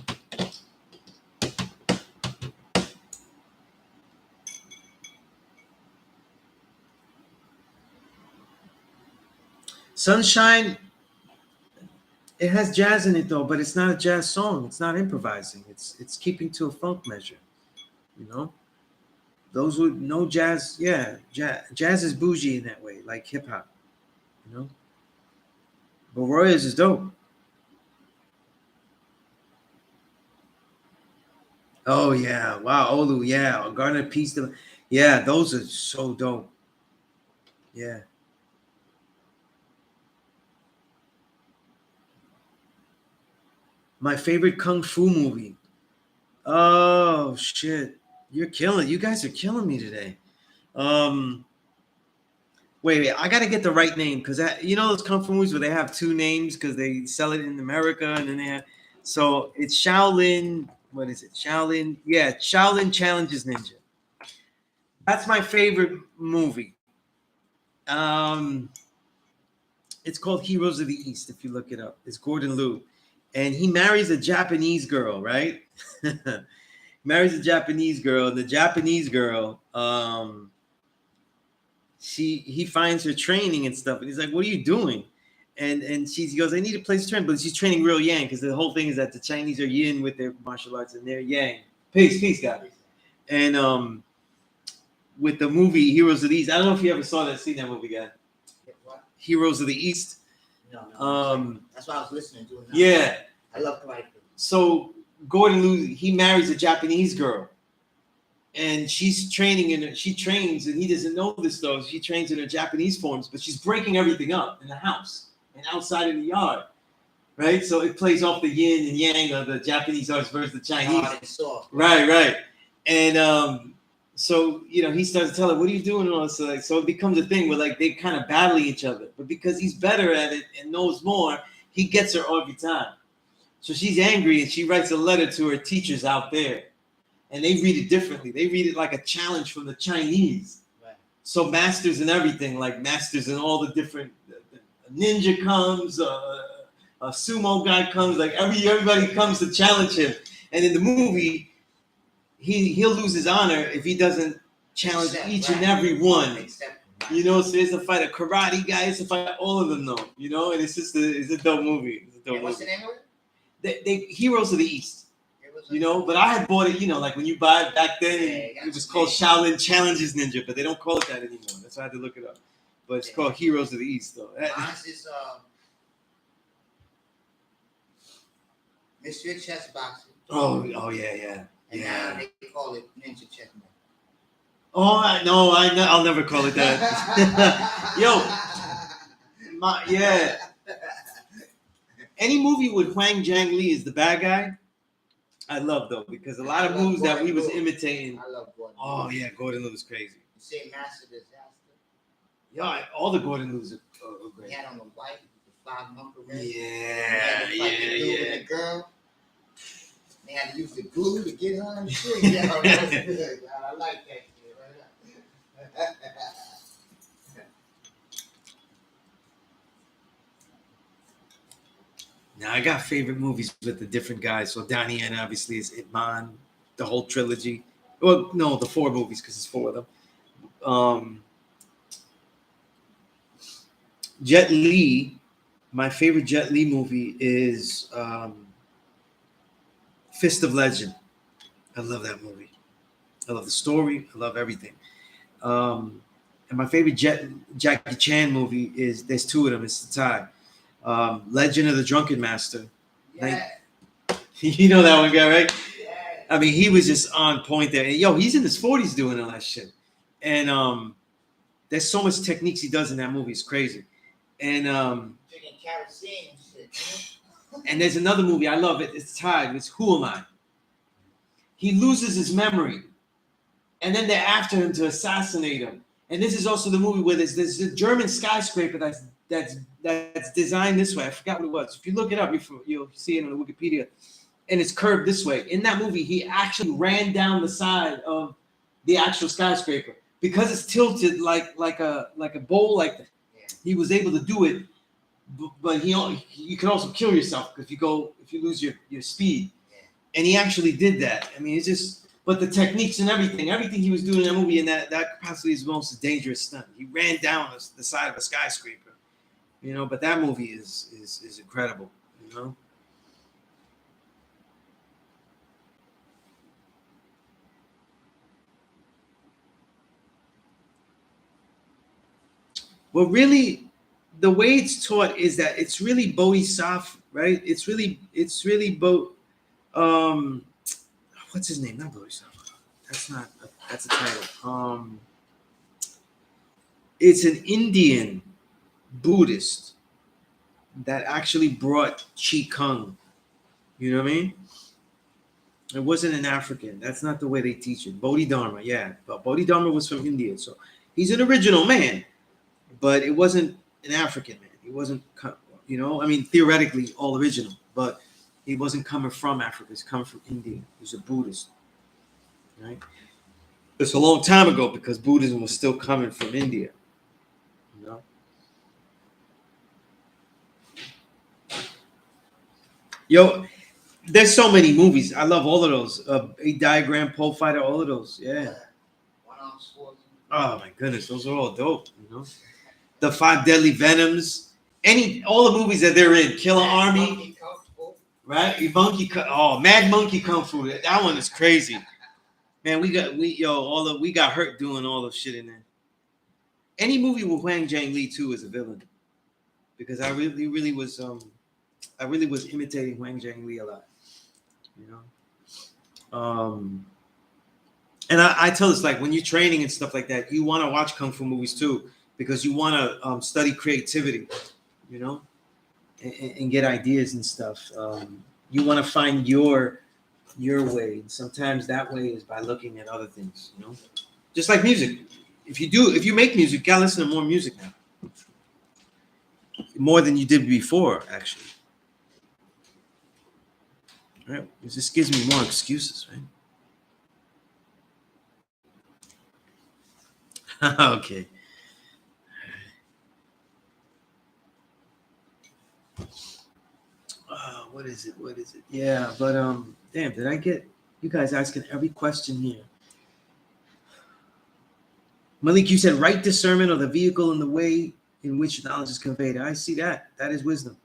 Sunshine, it has jazz in it though, but it's not a jazz song. It's not improvising. It's keeping to a funk measure, you know. Those would no jazz, yeah. Jazz is bougie in that way, like hip hop, you know. But Royals is dope. Oh yeah, wow, Olu, yeah, Garner Peace, yeah, those are so dope. Yeah, my favorite kung fu movie. Oh shit, you're killing. You guys are killing me today. Um, wait, I gotta get the right name because you know those kung fu movies where they have two names because they sell it in America and then they have. So it's Shaolin. What is it? Shaolin. Yeah, Shaolin Challenges Ninja. That's my favorite movie. Um, it's called Heroes of the East. If you look it up, it's Gordon Liu, and he marries a Japanese girl, right? Marries a Japanese girl, and the Japanese girl, he finds her training and stuff, and he's like, "What are you doing?" And she goes, "I need a place to train," but she's training real Yang because the whole thing is that the Chinese are Yin with their martial arts, and they're Yang. Peace, guys. And with the movie Heroes of the East, I don't know if you ever seen that movie, guy. What? Heroes of the East. No. That's what I was listening to. Yeah. I love life. So Gordon Liu, he marries a Japanese girl, and she's training she trains, and he doesn't know this though. She trains in her Japanese forms, but she's breaking everything up in the house and outside in the yard, right? So it plays off the yin and yang of the Japanese arts versus the Chinese. Right. And so he starts to tell her, "What are you doing?" And all this. So it becomes a thing where like they kind of battling each other, but because he's better at it and knows more, he gets her every time. So she's angry and she writes a letter to her teachers out there. And they read it differently. They read it like a challenge from the Chinese. Right. So masters and everything, like masters and all the different ninja comes, a sumo guy comes, like everybody comes to challenge him. And in the movie, he'll lose his honor if he doesn't challenge each and every one. So there's a fight, a karate guy, it's a fight, all of them though. And it's a dope movie. What's the name of it? They Heroes of the East. But I had bought it, like when you buy it back then, it was called Shaolin Challenges Ninja, but they don't call it that anymore. That's why I had to look it up. But it's called Heroes of the East, though. Mine's is Mystery Chess Boxing. Oh yeah. And now they call it Ninja Checkmate. Oh, I'll never call it that. Yeah. Any movie with Huang Zhang Li is the bad guy, I love though, because a lot of moves that we was imitating. I love Gordon. Oh yeah, Gordon Liu is crazy. You say Master Disaster? Yeah, all the Gordon Liu's are great. He had on the white, the 5-month red. Yeah. The girl. They had to use the glue to get her and shit. Yeah, that was good. I like that shit right now. Now I got favorite movies with the different guys. So Donnie Yen obviously is Ip Man, the whole trilogy. Well, no, the 4 movies because it's 4 of them. Jet Li, my favorite Jet Li movie is Fist of Legend. I love that movie. I love the story. I love everything. And my favorite Jackie Chan movie is, there's 2 of them. It's the tie. Legend of the Drunken Master. Yeah. You know that one guy, right? Yeah. I mean, he was just on point there. And, he's in his 40s doing all that shit. And there's so much techniques he does in that movie. It's crazy. And drinking kerosene and shit. And there's another movie I love. It's tied. It's Who Am I? He loses his memory, and then they're after him to assassinate him. And this is also the movie where there's a German skyscraper that's designed this way. I forgot what it was. If you look it up, you'll see it on the Wikipedia. And it's curved this way. In that movie, he actually ran down the side of the actual skyscraper because it's tilted like a bowl like that. Yeah. He was able to do it but you can also kill yourself if you lose your speed. And he actually did that. I mean, it's just, but the techniques and everything he was doing in that movie, and that capacity is the most dangerous stunt. He ran down the side of a skyscraper, you know. But that movie is incredible, you know. Well, really, the way it's taught is that it's really bodhisattva, right? It's really um, what's his name? Not bodhisattva. That's a title. It's an Indian Buddhist that actually brought Chi Kung. You know what I mean? It wasn't an African. That's not the way they teach it. Bodhidharma, yeah. But Bodhidharma was from India. So he's an original man, but it wasn't an African man. He wasn't, you know, I mean, theoretically all original, but he wasn't coming from Africa. He's coming from India. He's a Buddhist, right? It's a long time ago because Buddhism was still coming from India, you know? Yo, there's so many movies. I love all of those. A Diagram, Pole Fighter, all of those. Yeah. Oh my goodness, those are all dope. You know, the Five Deadly Venoms. All the movies that they're in. Killer Army. Right? Mad Monkey Kung Fu. That one is crazy. Man, we got hurt doing all the shit in there. Any movie with Huang Zhang Li too is a villain, because I really was imitating Huang Zhang Li a lot. You know, and I tell this, like, when you're training and stuff like that, you want to watch kung fu movies too, because you want to study creativity, you know, and get ideas and stuff. You want to find your way, and sometimes that way is by looking at other things, you know, just like music. If you make music, you gotta listen to more music now, more than you did before, actually. Right? It just gives me more excuses, right? Okay. What is it? Yeah, but damn, did I get you guys asking every question here? Malik, you said right discernment of the vehicle and the way in which knowledge is conveyed. I see that. That is wisdom.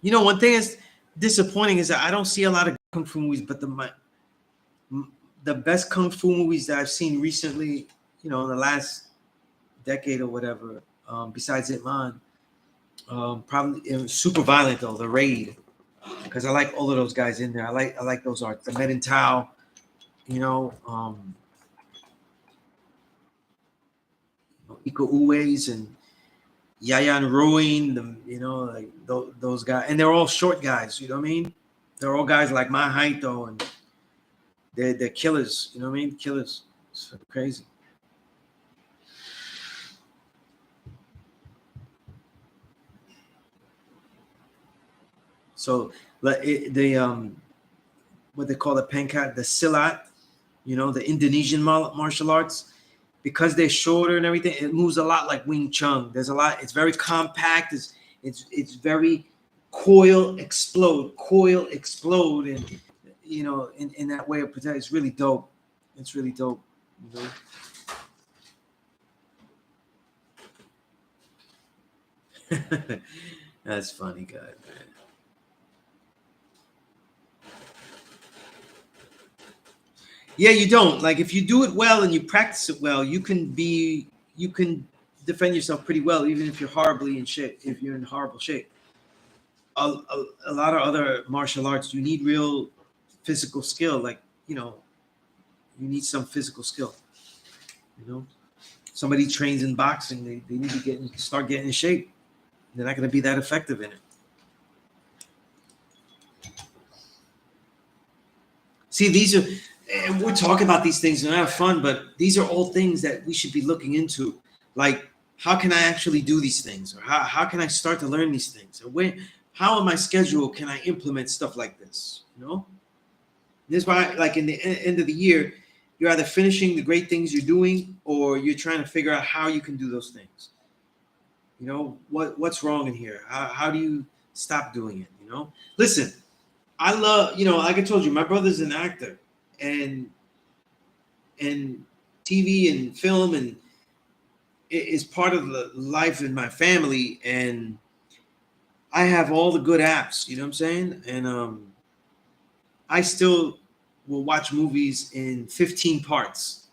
You know, one thing is disappointing is that I don't see a lot of kung fu movies, but the best kung fu movies that I've seen recently, you know, in the last decade or whatever, besides Ip Man, probably it was super violent though. The Raid, because I like all of those guys in there. I like those arts. The Medin Tao, you know, Iko Uwais and Yayan Ruin, you know, like those guys, and they're all short guys. You know what I mean? They're all guys like my height though, and they're killers. You know what I mean? Killers. It's crazy. So what they call the Pencat, the Silat, you know, the Indonesian martial arts, because they're shorter and everything, it moves a lot like Wing Chun. There's a lot. It's very compact. It's very coil explode, and you know, in that way of protect. It's really dope. It's really dope. You know? That's funny, guy. Man. Yeah, you don't. Like, if you do it well and you practice it well, you can defend yourself pretty well, even if you're horribly in shape. If you're in horrible shape, a lot of other martial arts, you need real physical skill. Like, you know, you need some physical skill. You know, somebody trains in boxing, they need to start getting in shape. They're not going to be that effective in it. See, these are, and we're talking about these things and have fun, but these are all things that we should be looking into. Like, how can I actually do these things? Or how can I start to learn these things? Or how in my schedule can I implement stuff like this? You know, this is why, like, in the end of the year, you're either finishing the great things you're doing, or you're trying to figure out how you can do those things. You know, what's wrong in here? How do you stop doing it? You know, listen, I love, you know, like I told you, my brother's an actor, and and TV and film, and it is part of the life in my family, and I have all the good apps. You know what I'm saying? And I still will watch movies in 15 parts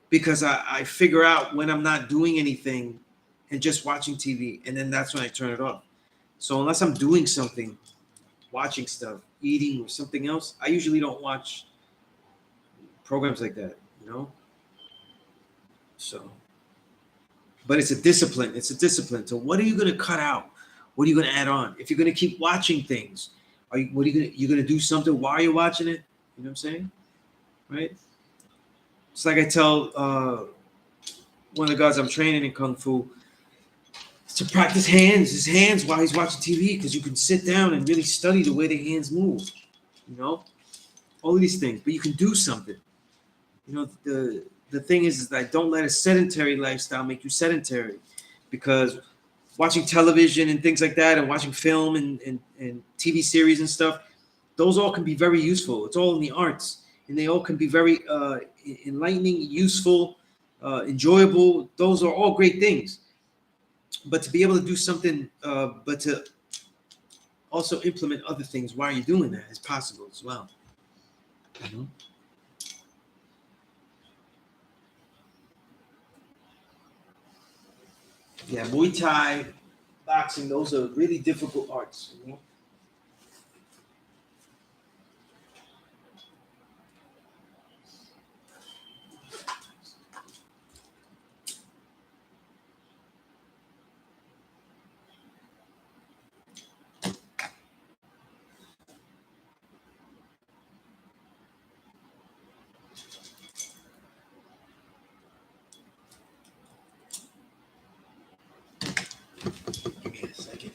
because I figure out when I'm not doing anything and just watching TV, and then that's when I turn it off. So unless I'm doing something, watching stuff, eating, or something else, I usually don't watch programs like that. You know, so. But it's a discipline. It's a discipline. So what are you going to cut out? What are you going to add on? If you're going to keep watching things, are you? What are you going to? You're going to do something while you're watching it. You know what I'm saying? Right? It's like I tell one of the guys I'm training in kung fu to practice his hands while he's watching TV, because you can sit down and really study the way the hands move. You know, all of these things, but you can do something. You know, the thing is that don't let a sedentary lifestyle make you sedentary, because watching television and things like that, and watching film and TV series and stuff, those all can be very useful. It's all in the arts, and they all can be very enlightening, useful, enjoyable. Those are all great things. But to be able to do something, but to also implement other things while you're doing that is possible as well. You know? Yeah, Muay Thai, boxing, those are really difficult arts. You know? Give me a second.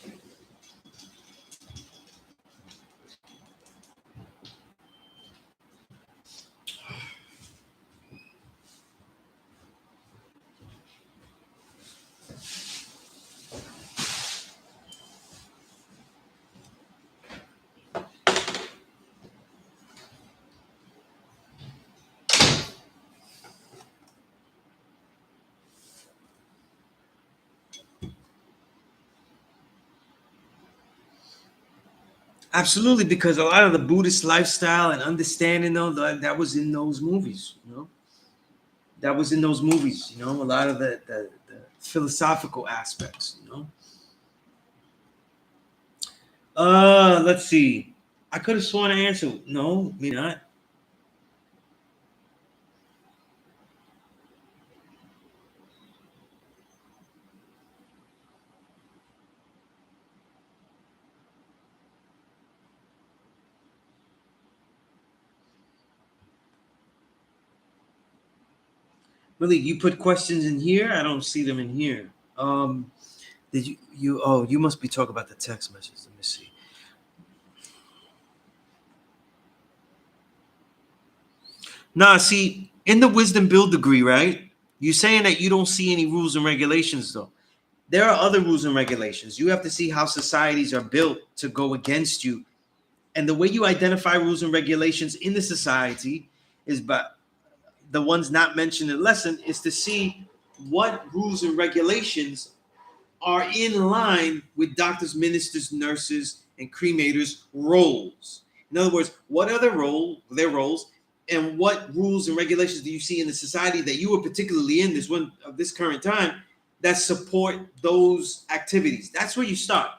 Absolutely, because a lot of the Buddhist lifestyle and understanding, though, that was in those movies. You know, that was in those movies. You know, a lot of the philosophical aspects. You know, let's see. I could have sworn I answered. No, me not. Really, you put questions in here. I don't see them in here. Did you? Oh, you must be talking about the text message. Let me see. Nah, see, in the wisdom build degree, right? You're saying that you don't see any rules and regulations, though. There are other rules and regulations. You have to see how societies are built to go against you. And the way you identify rules and regulations in the society is by the ones not mentioned in the lesson, is to see what rules and regulations are in line with doctors, ministers, nurses, and cremators' roles. In other words, what are their roles, and what rules and regulations do you see in the society that you are particularly in this one of this current time that support those activities? That's where you start.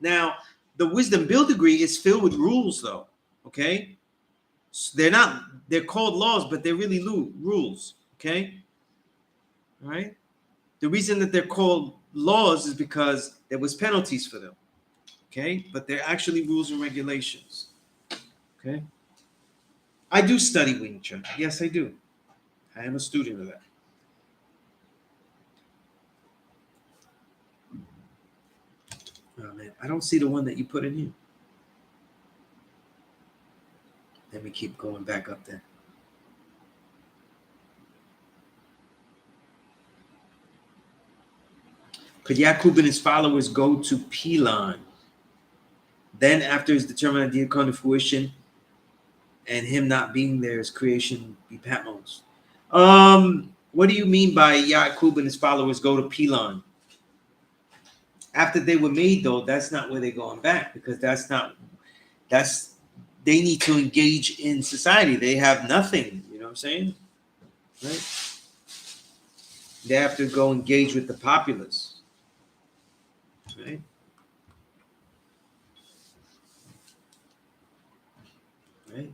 Now, the wisdom build degree is filled with rules, though. Okay, so they're called laws, but they're really rules. Okay, all right. The reason that they're called laws is because there was penalties for them. Okay, but they're actually rules and regulations. Okay, I do study Wing Chun. Yes, I do. I am a student of that. Oh man, I don't see the one that you put in here. Let me keep going back up there. Could Yaqub and his followers go to Pelon? Then, after his determined idea come to fruition, and him not being there, his creation be Patmos. What do you mean by Yaqub and his followers go to Pelon? After they were made, though, that's not where they're going back, because that's they need to engage in society. They have nothing, you know what I'm saying? Right? They have to go engage with the populace, right? Right.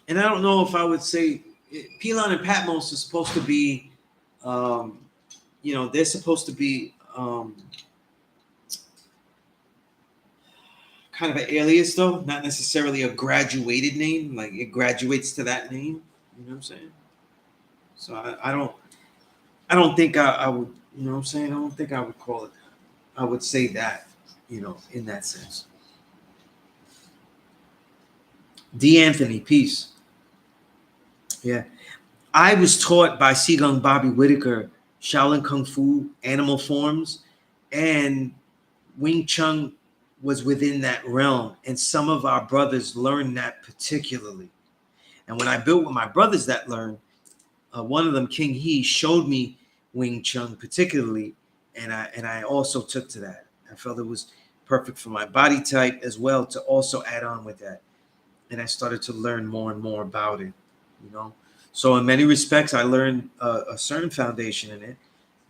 And I don't know if I would say Pelon and Patmos is supposed to be, um, they're supposed to be kind of an alias, though, not necessarily a graduated name. Like it graduates to that name. You know what I'm saying? So I don't think I would. You know what I'm saying? I don't think I would call it. I would say that. In that sense. D. Anthony, peace. Yeah. I was taught by Seagung Bobby Whitaker Shaolin Kung Fu animal forms, and Wing Chun was within that realm. And some of our brothers learned that particularly. And when I built with my brothers that learned, one of them, King He, showed me Wing Chun particularly, and I also took to that. I felt it was perfect for my body type as well to also add on with that. And I started to learn more and more about it, you know. So in many respects, I learned a certain foundation in it,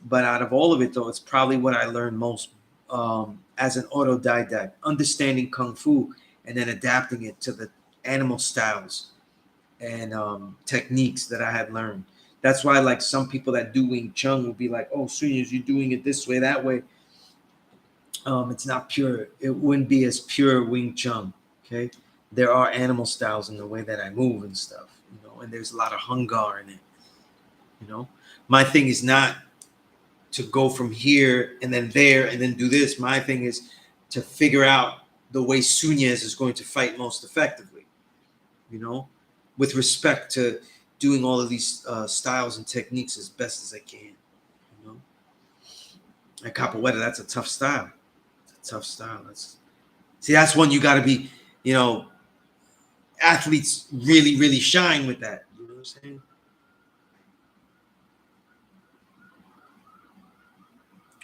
but out of all of it, though, it's probably what I learned most as an autodidact, understanding kung fu and then adapting it to the animal styles and techniques that I had learned. That's why, like some people that do Wing Chun will be like, "Oh, Sunez, you're doing it this way, that way." It's not pure. It wouldn't be as pure Wing Chun. Okay, there are animal styles in the way that I move and stuff, and there's a lot of hungar in it. My thing is not to go from here and then there and then do this. My thing is to figure out the way Sunez is going to fight most effectively. You know, with respect to doing all of these styles and techniques as best as I can. You know, like capoeira, that's a tough style. It's a tough style. That's one you got to be. You know, athletes really, really shine with that. You know what I'm saying?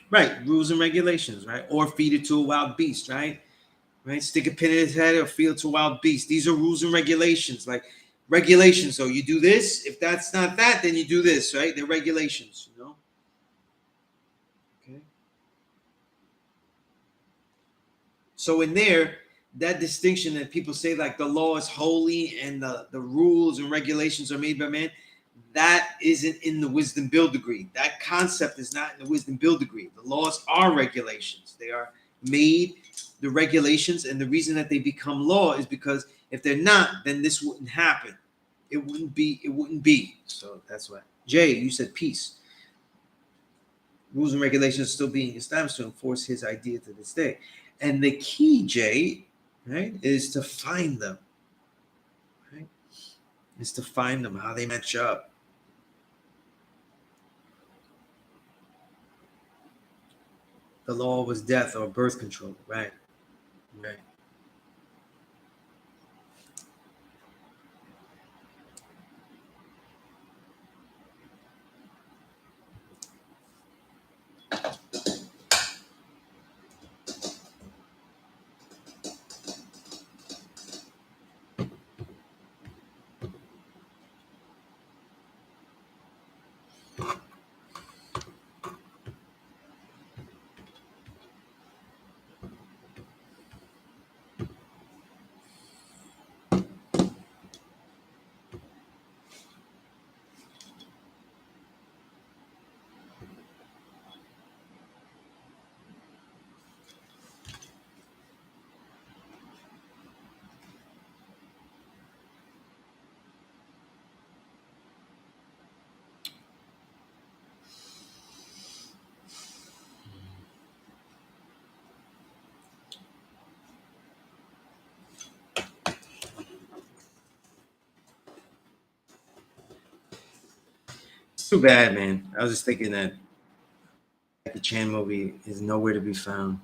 Right, rules and regulations, right? Or feed it to a wild beast, right? Right, stick a pin in his head or feed it to a wild beast. These are rules and regulations, like regulations. So you do this. If that's not that, then you do this, right? They're regulations, you know. Okay. So in there, that distinction that people say like the law is holy and the rules and regulations are made by man, that isn't in the wisdom build degree. That concept is not in the wisdom build degree. The laws are regulations. They are made the regulations, and the reason that they become law is because if they're not, then this wouldn't happen. It wouldn't be. So that's why. Jay, you said peace. Rules and regulations are still being established to enforce his idea to this day. And the key, Jay, right, is to find them. Right? Is to find them, how they match up. The law was death or birth control. Right. Right. Too bad, man. I was just thinking that Jackie Chan movie is nowhere to be found.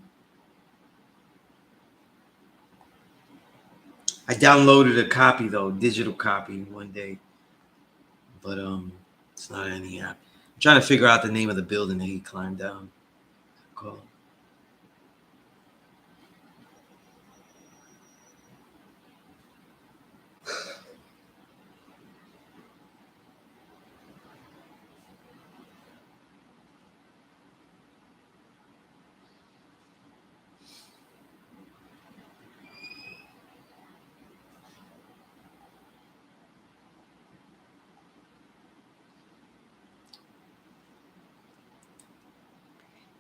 I downloaded a copy though, digital copy one day, but it's not in any app. I'm trying to figure out the name of the building that he climbed down. Called.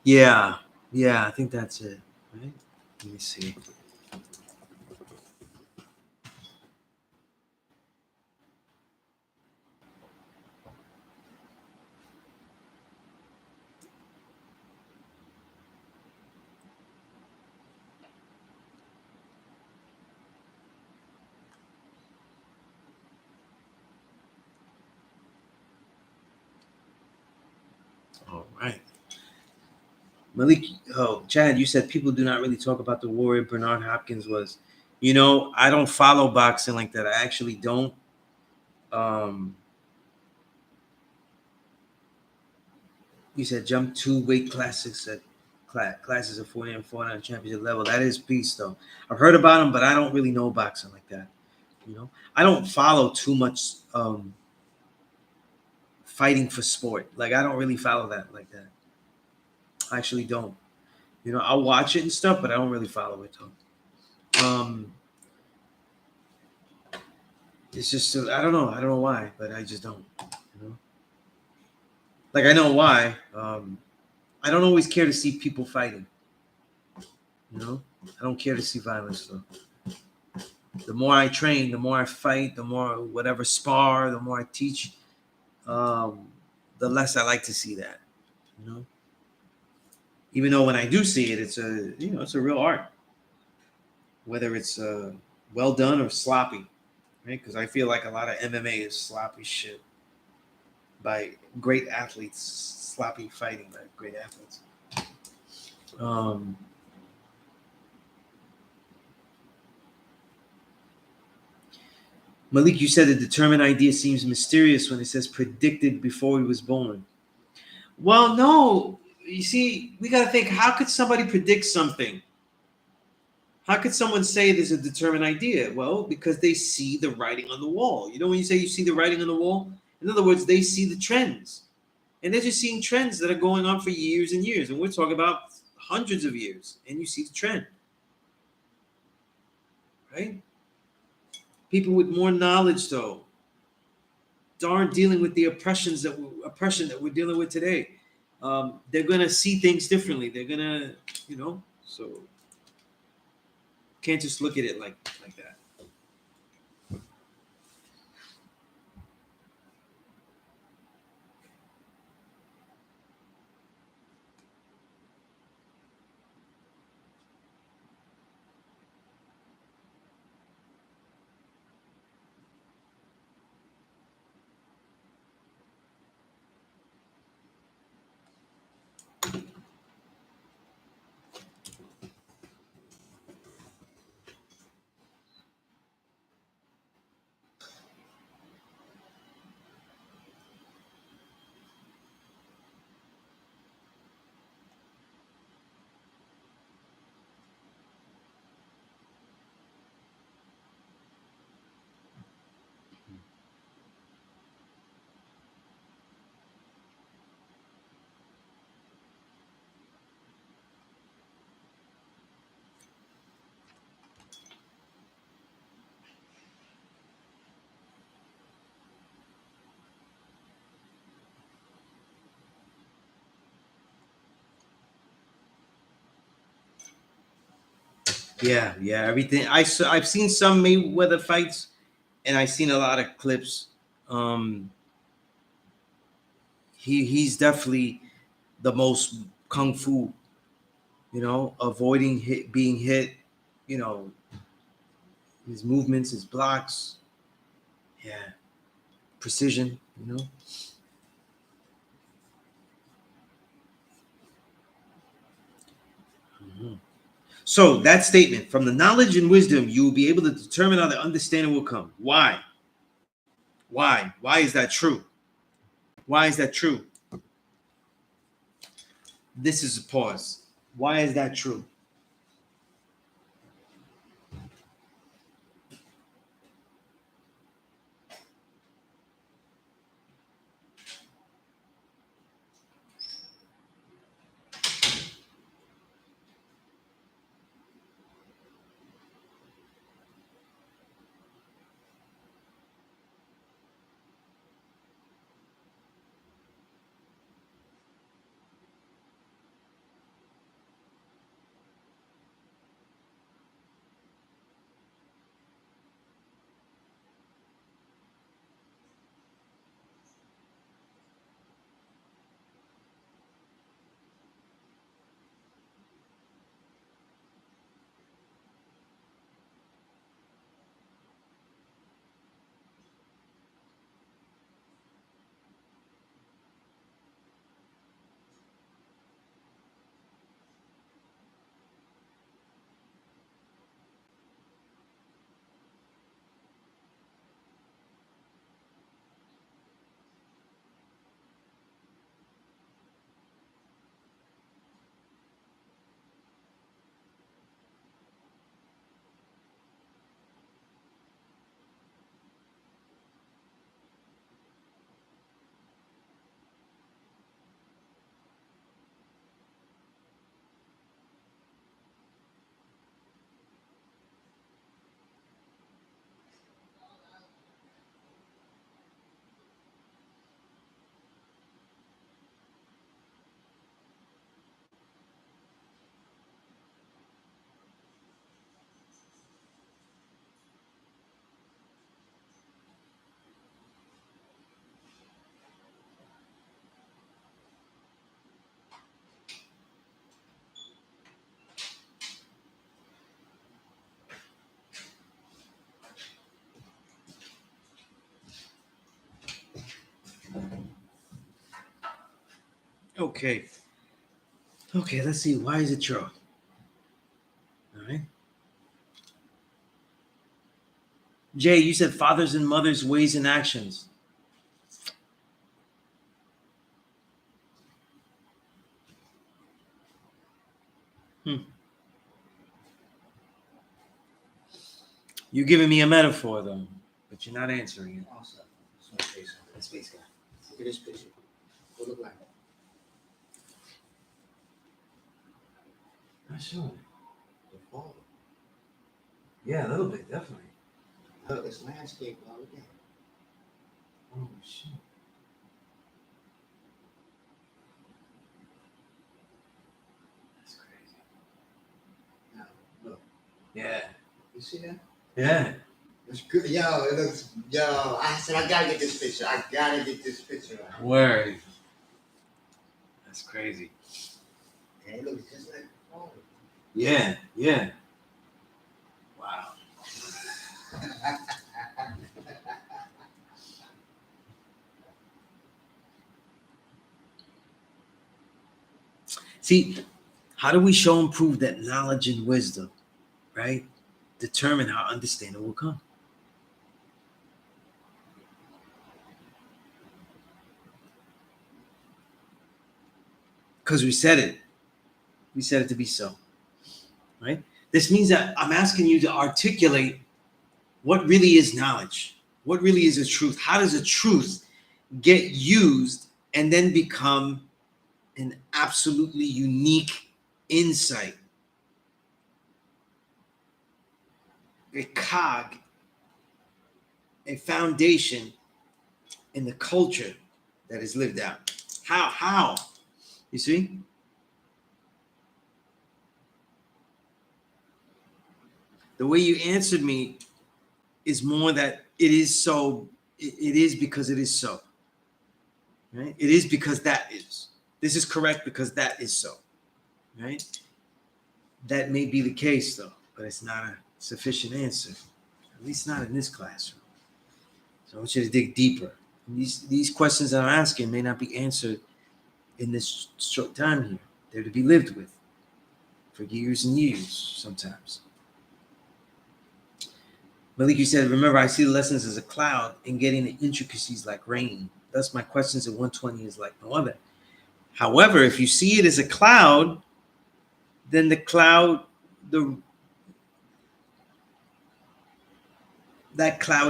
Yeah, yeah, I think that's it. Right? Let me see. All right. Malik, oh, Chad, you said people do not really talk about the warrior Bernard Hopkins was. I don't follow boxing like that. I actually don't. Um, you said jump two weight classics at classes of 40 and 40 on championship level. That is P.E.A.C.E, though. I've heard about him, but I don't really know boxing like that. I don't follow too much fighting for sport. Like I don't really follow that like that. I actually don't. I'll watch it and stuff, but I don't really follow it though. It's just I don't know. I don't know why, but I just don't. You know, like I know why. I don't always care to see people fighting. I don't care to see violence though. The more I train, the more I fight, the more whatever spar, the more I teach, um, the less I like to see that. You know, even though when I do see it, it's a real art, whether it's well done or sloppy, right? Because I feel like a lot of MMA is sloppy shit by great athletes, sloppy fighting by great athletes. Um, Malik, you said the determined idea seems mysterious when it says predicted before he was born. Well, no. You see, we got to think how could somebody predict something? How could someone say there's a determined idea? Well, because they see the writing on the wall. When you say you see the writing on the wall, in other words, they see the trends. And they're just seeing trends that are going on for years and years. And we're talking about hundreds of years. And you see the trend, right? People with more knowledge, though, aren't dealing with the oppression that we're dealing with today. They're gonna see things differently. They're gonna, so can't just look at it like that. Yeah, yeah. Everything I've seen some Mayweather fights, and I've seen a lot of clips. Um, he's definitely the most kung fu. Avoiding being hit. You know, his movements, his blocks. Yeah, precision. Mhm. So that statement, from the knowledge and wisdom, you will be able to determine how the understanding will come. Why? Why? Why is that true? Why is that true? This is a pause. Why is that true? Okay. Okay, let's see. Why is it true? All right. Jay, you said fathers and mothers' ways and actions. Hmm. You're giving me a metaphor, though, but you're not answering it.
Also, just want to say something. That space guy. Look at this picture. What look like?
Not sure.
The fall.
Yeah, a little bit, definitely.
Look, it's landscape. Now look at it.
Oh, shit. That's crazy.
Now, look.
Yeah.
You see that?
Yeah.
It's good. Yo, it looks. Yo, I said I gotta get this picture. I gotta get this picture out.
Word. That's crazy.
And it looks just like the fall.
Yeah. Yeah. Wow. See, how do we show and prove that knowledge and wisdom, right, determine how understanding will come? Because we said it. We said it to be so, right? This means that I'm asking you to articulate what really is knowledge, what really is a truth. How does a truth get used and then become an absolutely unique insight, a cog, a foundation in the culture that is lived out? How? You see? The way you answered me is more that it is so, it is because it is so. Right? It is because that is. This is correct because that is so. Right? That may be the case though, but it's not a sufficient answer. At least not in this classroom. So I want you to dig deeper. And these questions that I'm asking may not be answered in this short time here. They're to be lived with. for years and years sometimes. Malik, you said, remember, I see the lessons as a cloud and getting the intricacies like rain. Thus, my questions at 120 is like no other. However, if you see it as a cloud, then that cloud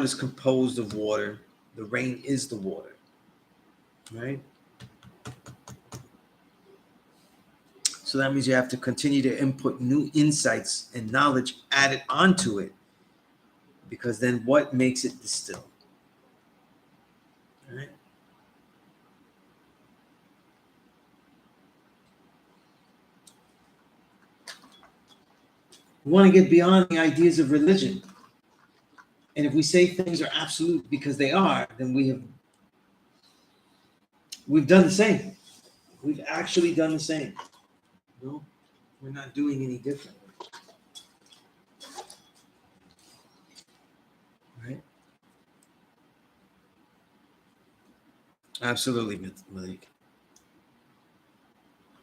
is composed of water. The rain is the water, right? So that means you have to continue to input new insights and knowledge added onto it, because then what makes it distill? All right. We want to get beyond the ideas of religion. And if we say things are absolute because they are, then we've done the same. We've actually done the same. No, we're not doing any different. Right? Absolutely, Malik.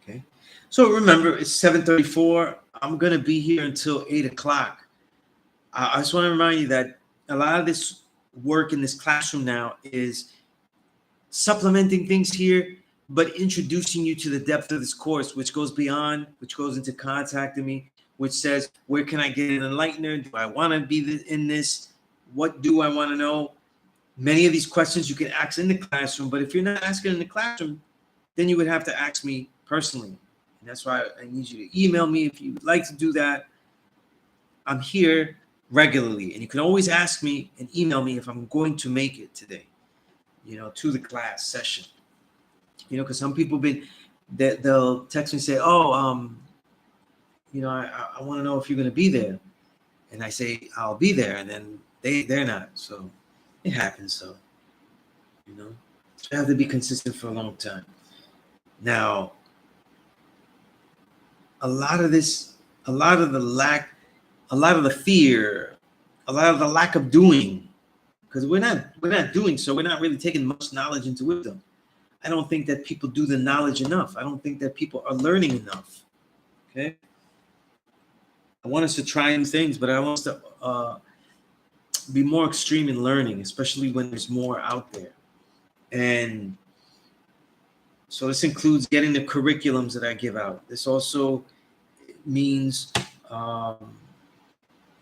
Okay. So remember, it's 7:34. I'm gonna be here until 8 o'clock. I just want to remind you that a lot of this work in this classroom now is supplementing things here, but introducing you to the depth of this course, which goes beyond, which goes into contacting me, which says, where can I get an enlightener? Do I want to be in this? What do I want to know? Many of these questions you can ask in the classroom, but if you're not asking in the classroom, then you would have to ask me personally. And that's why I need you to email me if you would like to do that. I'm here regularly, and you can always ask me and email me if I'm going to make it today, to the class session. Because some people they'll text me and say, oh, I want to know if you're going to be there. And I say, I'll be there. And then they're not. So it happens. So, I have to be consistent for a long time. Now, a lot of the fear, a lot of the lack of doing, because we're not doing, so we're not really taking much knowledge into wisdom. I don't think that people do the knowledge enough. I don't think that people are learning enough. Okay. I want us to try new things, but I want us to be more extreme in learning, especially when there's more out there. And so this includes getting the curriculums that I give out. This also means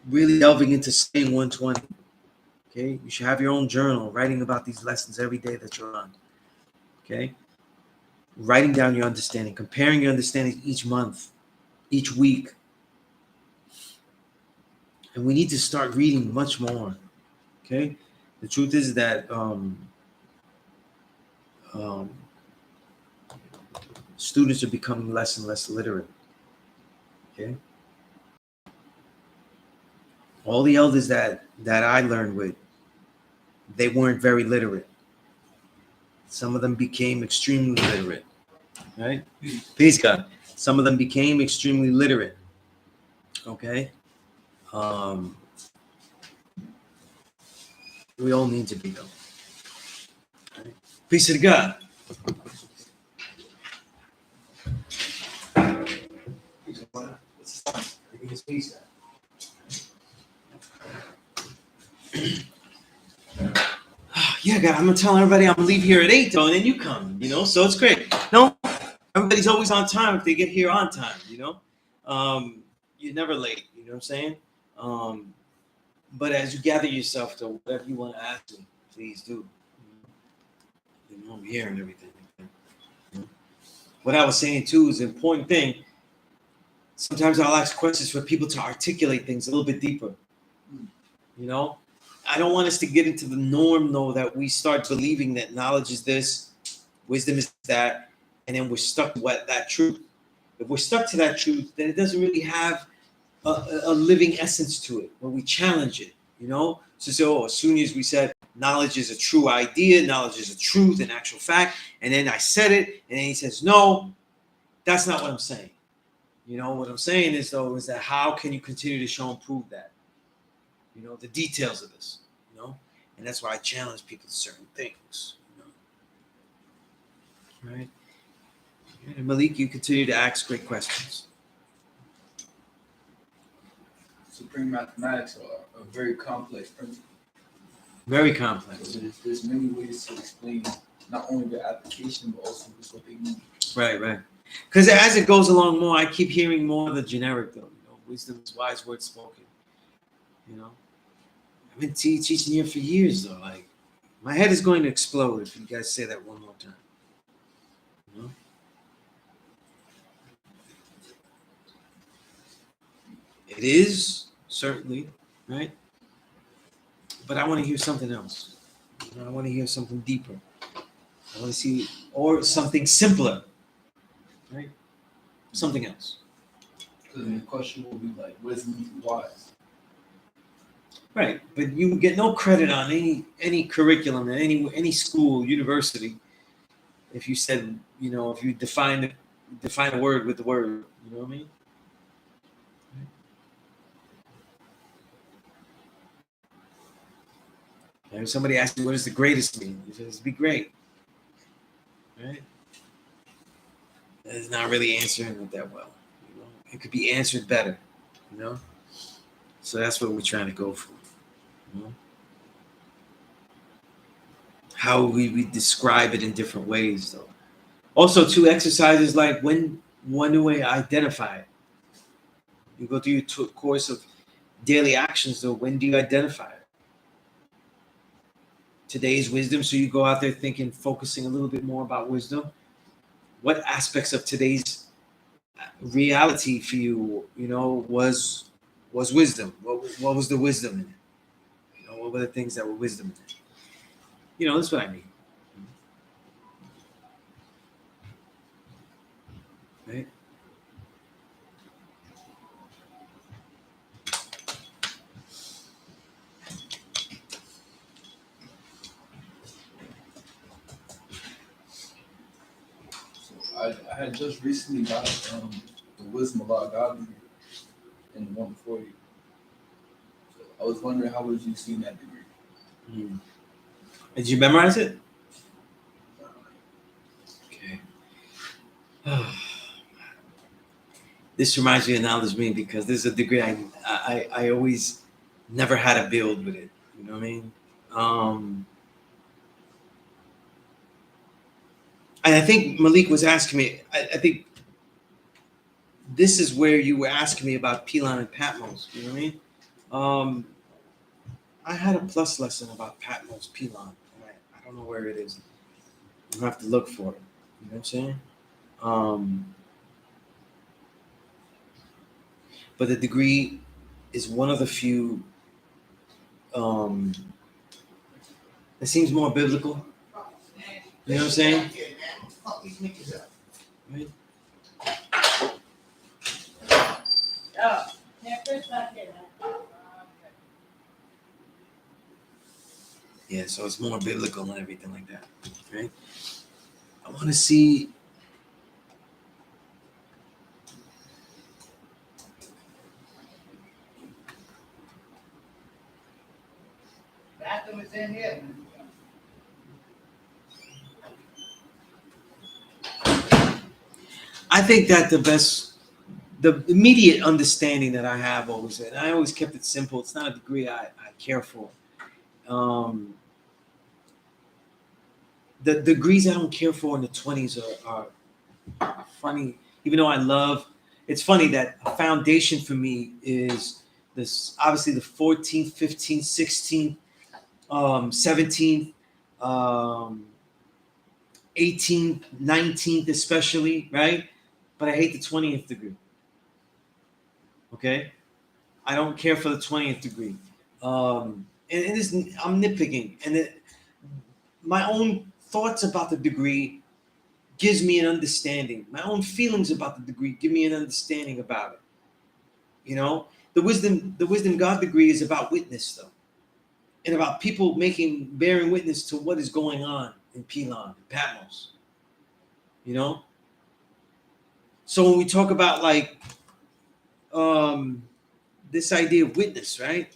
really delving into staying 120. Okay. You should have your own journal, writing about these lessons every day that you're on. Okay. Writing down your understanding, comparing your understanding each month, each week. And we need to start reading much more. Okay. The truth is that students are becoming less and less literate. Okay. All the elders that I learned with, they weren't very literate. Some of them became extremely literate. Right? Peace, God. Some of them became extremely literate. Okay. We all need to be, though. Right? Peace to God. Peace. Yeah, God, I'm gonna tell everybody I'm gonna leave here at 8 though, and then you come, so it's great. No, everybody's always on time if they get here on time, you're never late, you know what I'm saying? But as you gather yourself to whatever you want to ask me, please do. I'm here and everything. What I was saying too is an important thing. Sometimes I'll ask questions for people to articulate things a little bit deeper. I don't want us to get into the norm, though, that we start believing that knowledge is this, wisdom is that, and then we're stuck to that truth. If we're stuck to that truth, then it doesn't really have a living essence to it when we challenge it, So as soon as we said knowledge is a true idea, knowledge is a truth, an actual fact, and then I said it, and then he says, no, that's not what I'm saying. What I'm saying is that how can you continue to show and prove that? The details of this, and that's why I challenge people to certain things, right? And Malik, you continue to ask great questions.
supreme mathematics are very complex principles.
Very complex.
So there's many ways to explain not only their application but also just what they mean.
Right. Because as it goes along more, I keep hearing more of the generic though. Wisdom is wise words spoken. I've been teaching here for years though. Like my head is going to explode if you guys say that one more time. It is certainly right, but I want to hear something else. I want to hear something deeper. I want to see, or something simpler, right? Something else.
Because the question will be like, wisdom is wise.
Right, but you get no credit on any curriculum at any school, university, if you said, if you define a word with the word. You know what I mean? And if somebody asks you what does the greatest mean, you say, be great. Right? It's not really answering it that well. It could be answered better. So that's what we're trying to go for. How we describe it in different ways, though. Also, two exercises like when do we identify it? You go through your course of daily actions, though. When do you identify it? Today's wisdom. So you go out there thinking, focusing a little bit more about wisdom. What aspects of today's reality for you, was wisdom? What was the wisdom in it? What were the things that were wisdom in it? That's what I mean. Right?
I had just recently got the Wisdom of Allah God degree in the one before you. So I was wondering how would you see that degree?
Did you memorize it? Okay. This reminds me of knowledge me because this is a degree I always never had a build with it. You know what I mean? And I think Malik was asking me, I think this is where you were asking me about P.E.A.C.E and Patmos. You know what I mean? I had a plus lesson about Patmos, P.E.A.C.E, and I don't know where it is. I'm gonna have to look for it. You know what I'm saying? But the degree is one of the few that seems more biblical. You know what I'm saying? Right? Yeah, so it's more biblical and everything like that, right? I want to see.
Bathroom is in here.
I think that the immediate understanding that I have always, and I always kept it simple. It's not a degree I care for. The degrees I don't care for in the 20s are funny. Even though I love, it's funny that a foundation for me is this. Obviously, the 14th, 15th, 16th, 17th, 18th, 19th, especially, right? But I hate the 20th degree. Okay, I don't care for the 20th degree. And it is, I'm nitpicking, and my own thoughts about the degree gives me an understanding. My own feelings about the degree give me an understanding about it. The wisdom God degree is about witness though, and about people bearing witness to what is going on in P.E.A.C.E and Patmos. So when we talk about like this idea of witness, right?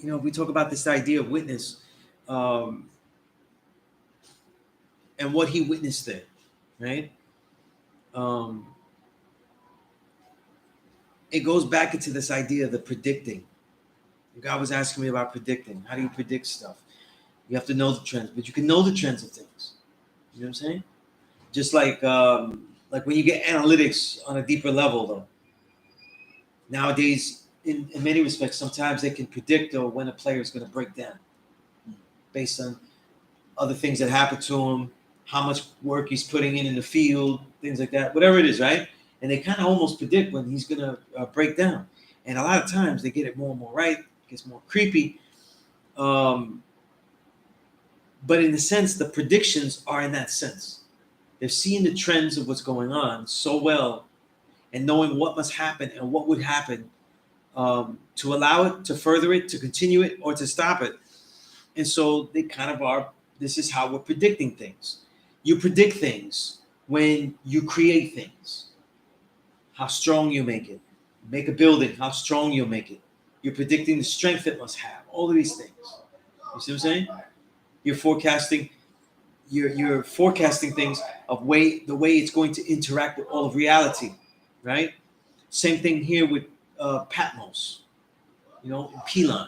We talk about this idea of witness, and what he witnessed there, right? it goes back into this idea of the predicting. God was asking me about predicting. How do you predict stuff? You have to know the trends, but you can know the trends of things. You know what I'm saying? Just like when you get analytics on a deeper level, though. Nowadays, in many respects, sometimes they can predict though when a player is going to break down based on other things that happen to him, how much work he's putting in the field, things like that, whatever it is, right? And they kind of almost predict when he's going to break down. And a lot of times they get it more and more right. It gets more creepy. But in a sense, the predictions are in that sense. They're seeing the trends of what's going on so well and knowing what must happen and what would happen to allow it, to further it, to continue it, or to stop it. And so they kind of are, this is how we're predicting things. You predict things when you create things. How strong you make it. Make a building, how strong you'll make it. You're predicting the strength it must have. All of these things. You see what I'm saying? You're forecasting things of the way it's going to interact with all of reality, right? Same thing here with Patmos, in P.E.A.C.E.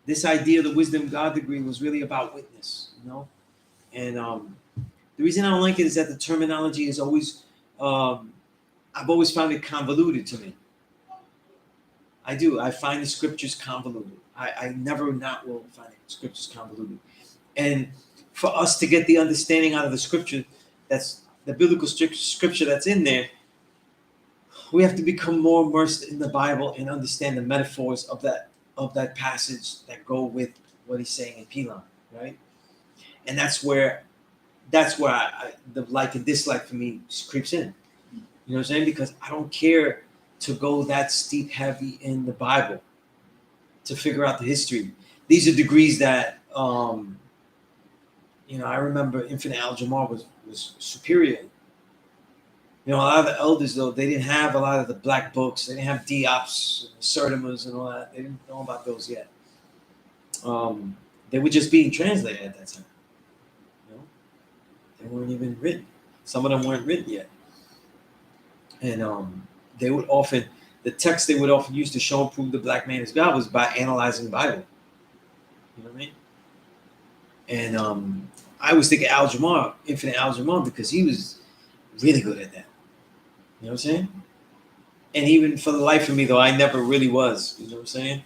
This idea of the wisdom of God degree was really about witness, And the reason I don't like it is that the terminology is always, I've always found it convoluted to me. I do. I find the scriptures convoluted. I never not will find the scriptures convoluted. And for us to get the understanding out of the scripture, that's the biblical scripture that's in there, we have to become more immersed in the Bible and understand the metaphors of that passage that go with what he's saying in P.E.A.C.E, right? And that's where I the like and dislike for me just creeps in. You know what I'm saying? Because I don't care to go that steep heavy in the Bible to figure out the history. These are degrees that I remember Infinite Algebra was superior. A lot of the elders, though, they didn't have a lot of the black books. They didn't have Diops and Sertimas and all that. They didn't know about those yet. They were just being translated at that time. They weren't even written. Some of them weren't written yet. And the text they would often use to show and prove the black man is God was by analyzing the Bible. You know what I mean? And I was thinking Al-Jamar, Infinite Al-Jamar, because he was really good at that. You know what I'm saying? And even for the life of me, though, I never really was. You know what I'm saying?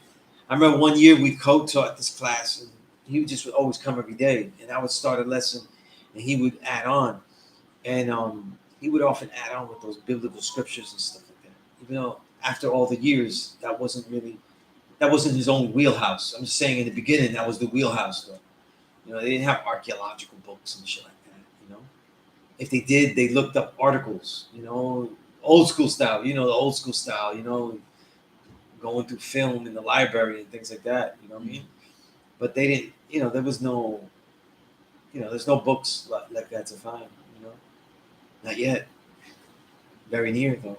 I remember one year we co-taught this class, and he would just always come every day, and I would start a lesson, and he would add on. And he would often add on with those biblical scriptures and stuff like that. Even though after all the years, that wasn't his own wheelhouse. I'm just saying in the beginning, that was the wheelhouse, though. They didn't have archaeological books and shit like that, If they did, they looked up articles, old school style, the old school style, going through film in the library and things like that, you know what I mean? But they didn't, there was no, there's no books like that to find, Not yet. Very near, though,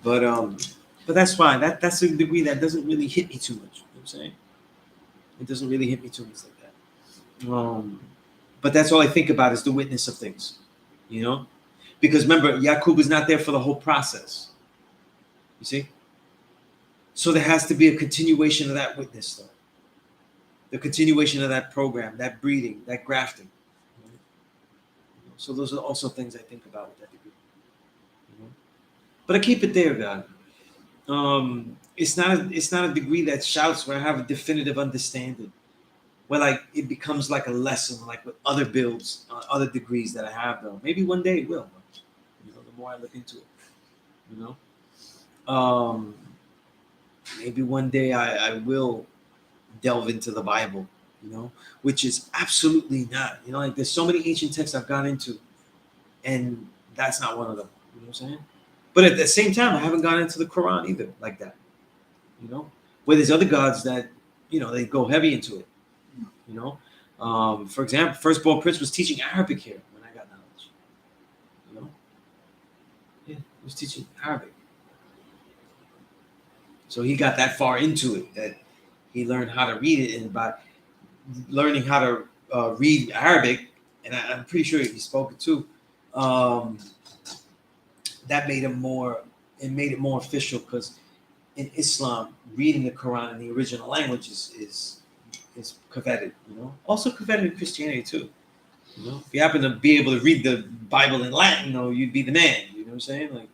But that's fine. That's a degree that doesn't really hit me too much, you know what I'm saying? It doesn't really hit me too much like that. But that's all I think about is the witness of things, Because remember, Yaqub is not there for the whole process. You see? So there has to be a continuation of that witness, though. The continuation of that program, that breeding, that grafting. So those are also things I think about with that degree. But I keep it there, God. It's not a degree that shouts where I have a definitive understanding. Where it becomes like a lesson, like with other builds, other degrees that I have, though. Maybe one day it will. The more I look into it, maybe one day I will delve into the Bible, which is absolutely not. There's so many ancient texts I've gone into, and that's not one of them. You know what I'm saying? But at the same time, I haven't gone into the Quran either, like that. Where there's other gods that, they go heavy into it. For example, Firstborn Prince was teaching Arabic here when I got knowledge. Yeah, he was teaching Arabic. So he got that far into it that he learned how to read it, and by learning how to read Arabic, and I'm pretty sure he spoke it too, that made him more it made it more official because in Islam, reading the Quran in the original language is coveted. Also coveted in Christianity too. If you happen to be able to read the Bible in Latin, you'd be the man. You know what I'm saying? Like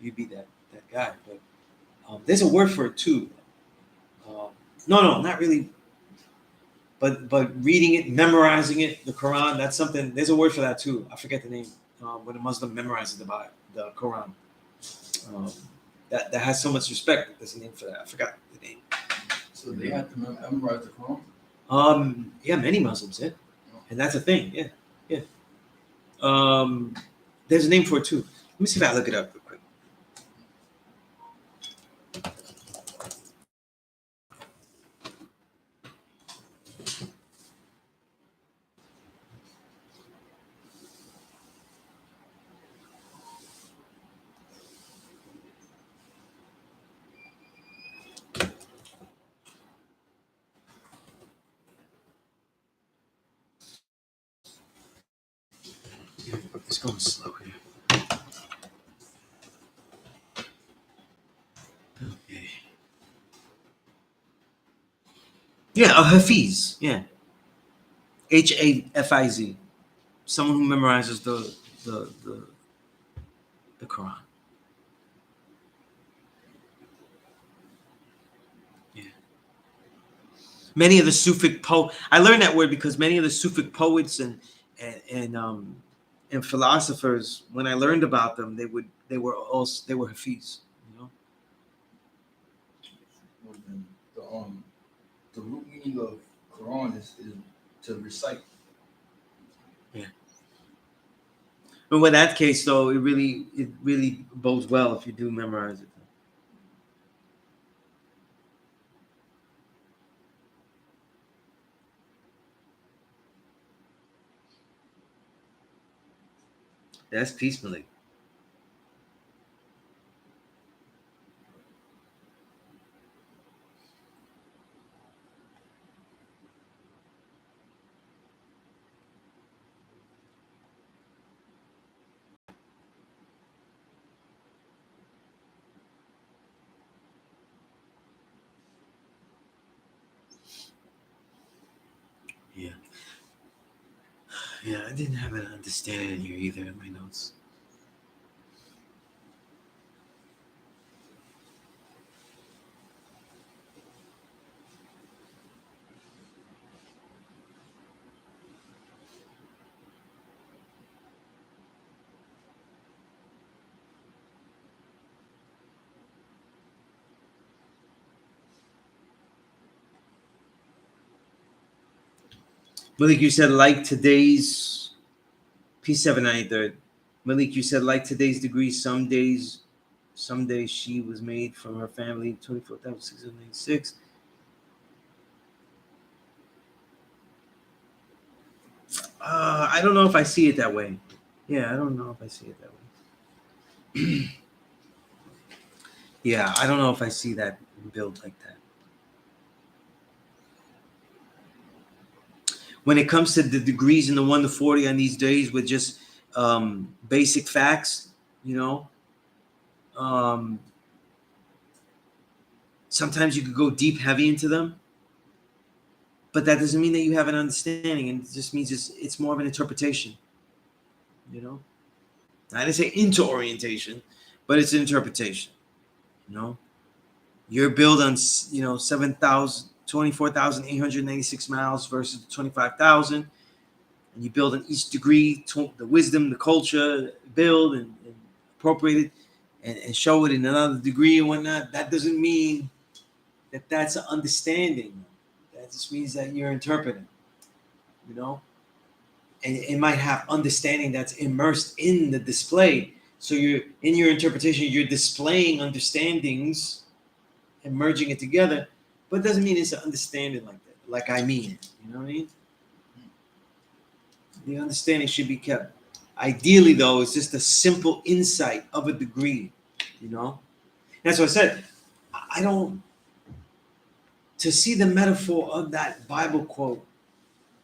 you'd be that guy. But there's a word for it too. No, not really. But reading it, memorizing it, the Quran, that's something. There's a word for that too. I forget the name. When a Muslim memorizes the Quran, that has so much respect. There's a name for that. I forgot the name.
So they have to memorize the Quran.
Yeah, many Muslims, and that's a thing. Yeah. There's a name for it too. Let me see if I look it up real quick. Yeah, it's going slow here. Okay. Yeah, a Hafiz. Yeah. Hafiz. Someone who memorizes the Quran. Yeah. Many of the Sufic I learned that word because many of the Sufic poets and philosophers, when I learned about them, they were Hafiz.
The root meaning of Quran is to recite.
Yeah. But in that case, though, it really bodes well if you do memorize it. That's peacefully. Yeah. Yeah, I didn't have an understanding in here either in my notes. Malik, you said like today's P793rd. Malik, you said like today's degree, some days she was made from her family, 24,696. I don't know if I see it that way. Yeah, I don't know if I see it that way. Yeah, I don't know if I see that built like that. When it comes to the degrees in the 1 to 40 on these days with just basic facts, sometimes you could go deep, heavy into them, but that doesn't mean that you have an understanding, and it just means it's more of an interpretation. I didn't say into orientation, but it's an interpretation. You're built on 24,896 miles versus 25,000, and you build on each degree the wisdom, the culture, build and appropriate it and show it in another degree and whatnot. That doesn't mean that that's an understanding. That just means that you're interpreting. And it might have understanding that's immersed in the display. So you're in your interpretation, you're displaying understandings and merging it together, but it doesn't mean it's an understanding like that. Like I mean it. You know what I mean? The understanding should be kept. Ideally, though, it's just a simple insight of a degree. That's what I said. I don't. To see the metaphor of that Bible quote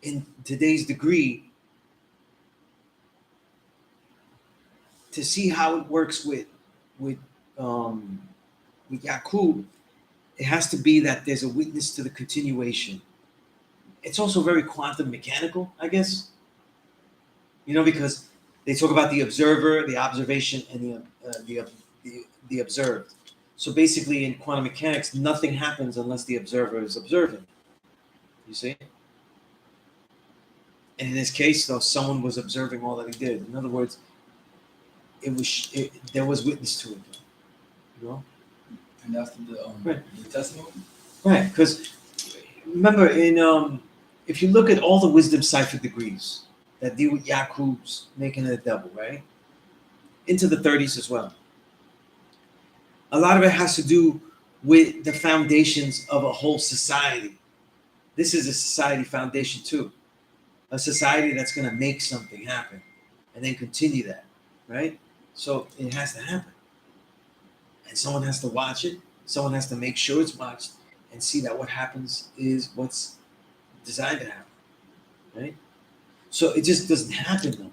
in today's degree, to see how it works with with Yaqub, it has to be that there's a witness to the continuation. It's also very quantum mechanical, I guess. Because they talk about the observer, the observation, and the observed. So basically, in quantum mechanics, nothing happens unless the observer is observing. You see? And in this case, though, someone was observing all that he did. In other words, there was witness to it.
And that's
Right.
the testimony.
Right? Because remember, if you look at all the wisdom cipher degrees that deal with Yaqub's making it a devil, right? Into the 30s as well. A lot of it has to do with the foundations of a whole society. This is a society foundation too. A society that's going to make something happen and then continue that, right? So it has to happen. And someone has to watch it. Someone has to make sure it's watched and see that what happens is what's designed to happen, right? So it just doesn't happen though.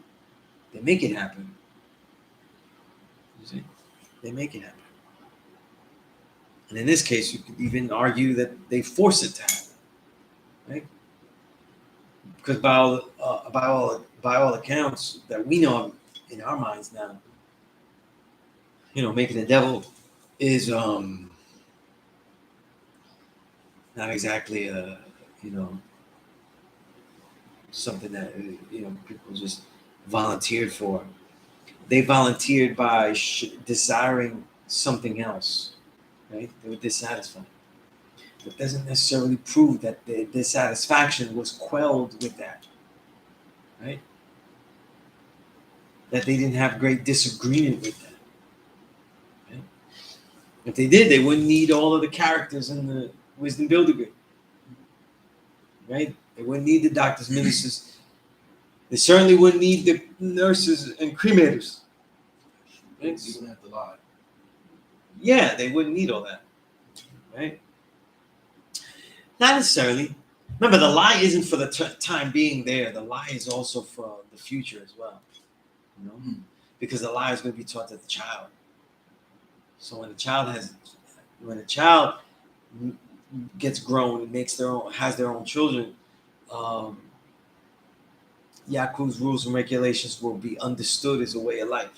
They make it happen. You see? They make it happen. And in this case, you could even argue that they force it to happen, right? Because by all accounts that we know of in our minds now, making the devil is not exactly something that people just volunteered for. They volunteered by desiring something else, right? They were dissatisfied. It doesn't necessarily prove that the dissatisfaction was quelled with that, right? That they didn't have great disagreement with that. Right? If they did, they wouldn't need all of the characters in the Wisdom Builder Grid, right? They wouldn't need the doctors, ministers. They certainly wouldn't need the nurses and cremators.
Right? You wouldn't have to lie.
Yeah, they wouldn't need all that, right? Not necessarily. Remember, the lie isn't for the time being there. The lie is also for the future as well. Because the lie is going to be taught to the child. So when a child gets grown and has their own children, Yaqub's rules and regulations will be understood as a way of life.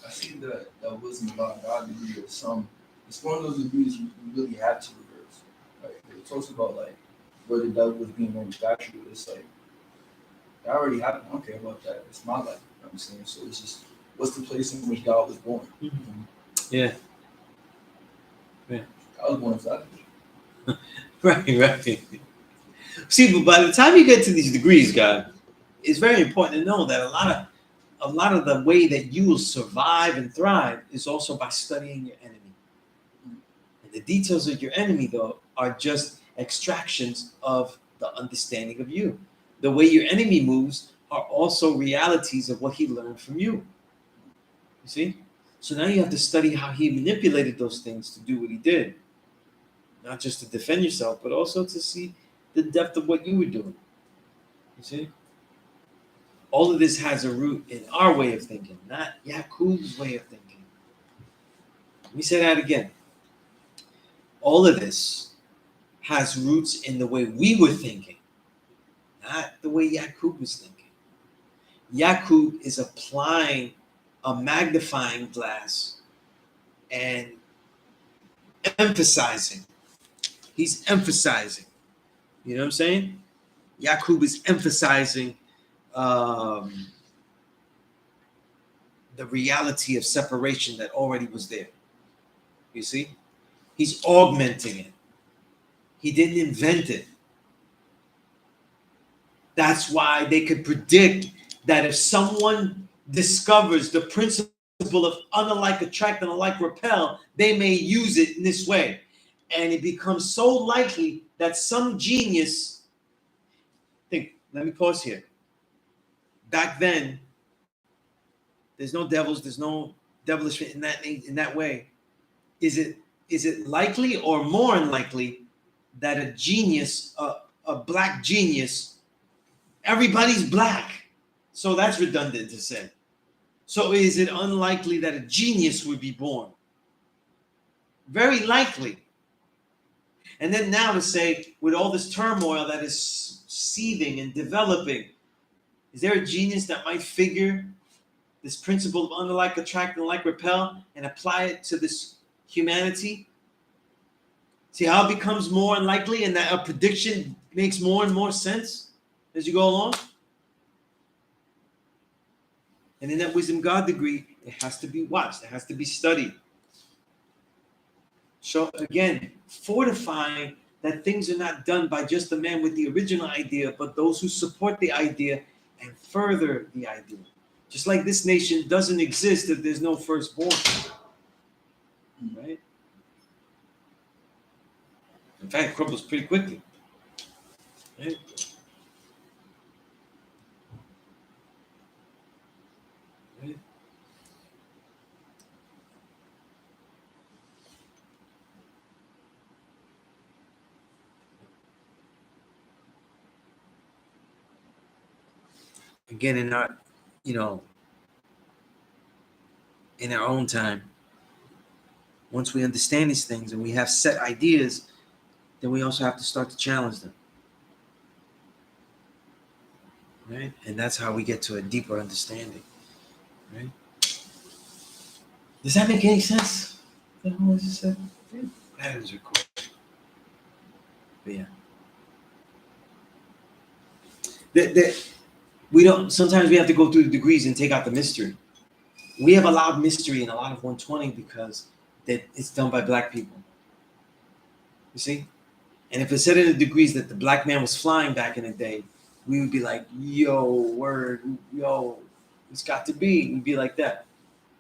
I see that wisdom about God degree or some. It's one of those degrees you really have to reverse. Like it talks about like where the devil was being manufactured. It's like that already happened. I don't care about that. It's my life. You know what I'm saying? So it's just what's the place in which God was born?
Mm-hmm. Yeah.
I was born inside of it.
Right. See, but by the time you get to these degrees, God, it's very important to know that a lot of the way that you will survive and thrive is also by studying your enemy. And the details of your enemy, though, are just extractions of the understanding of you. The way your enemy moves are also realities of what he learned from you. You see? So now you have to study how he manipulated those things to do what he did. Not just to defend yourself, but also to see the depth of what you were doing. You see? All of this has a root in our way of thinking, not Yaqub's way of thinking. Let me say that again. All of this has roots in the way we were thinking, not the way Yaqub was thinking. Yaqub is applying a magnifying glass and emphasizing. He's emphasizing. You know what I'm saying? Yaqub is emphasizing the reality of separation that already was there. You see? He's augmenting it. He didn't invent it. That's why they could predict that if someone discovers the principle of unlike attract and alike repel, they may use it in this way. And it becomes so likely that some genius, let me pause here. Back then, there's no devils, there's no devilish in that way. Is it likely or more unlikely that a genius, a black genius, Everybody's black. So that's redundant to say. So is it unlikely that a genius would be born? Very likely. And then now to say, with all this turmoil that is seething and developing, is there a genius that might figure this principle of unlike attract and like repel and apply it to this humanity? See how it becomes more unlikely and that a prediction makes more and more sense as you go along? And in that wisdom God degree, it has to be watched. It has to be studied. So again, fortifying that things are not done by just the man with the original idea, but those who support the idea and further the idea. Just like this nation doesn't exist if there's no firstborn. Right? In fact, it crumbles pretty quickly. Right? Right? Again, in our, in our own time, once we understand these things and we have set ideas, then we also have to start to challenge them. Right? And that's how we get to a deeper understanding. Right? Does that make any sense? What I just said? That is recorded. But yeah. We don't, sometimes we have to go through the degrees and take out the mystery. We have allowed mystery in a lot of 120 because it's done by black people. You see? And if it said in the degrees that the black man was flying back in the day, we would be like, yo, word, yo, it's got to be. We'd be like that,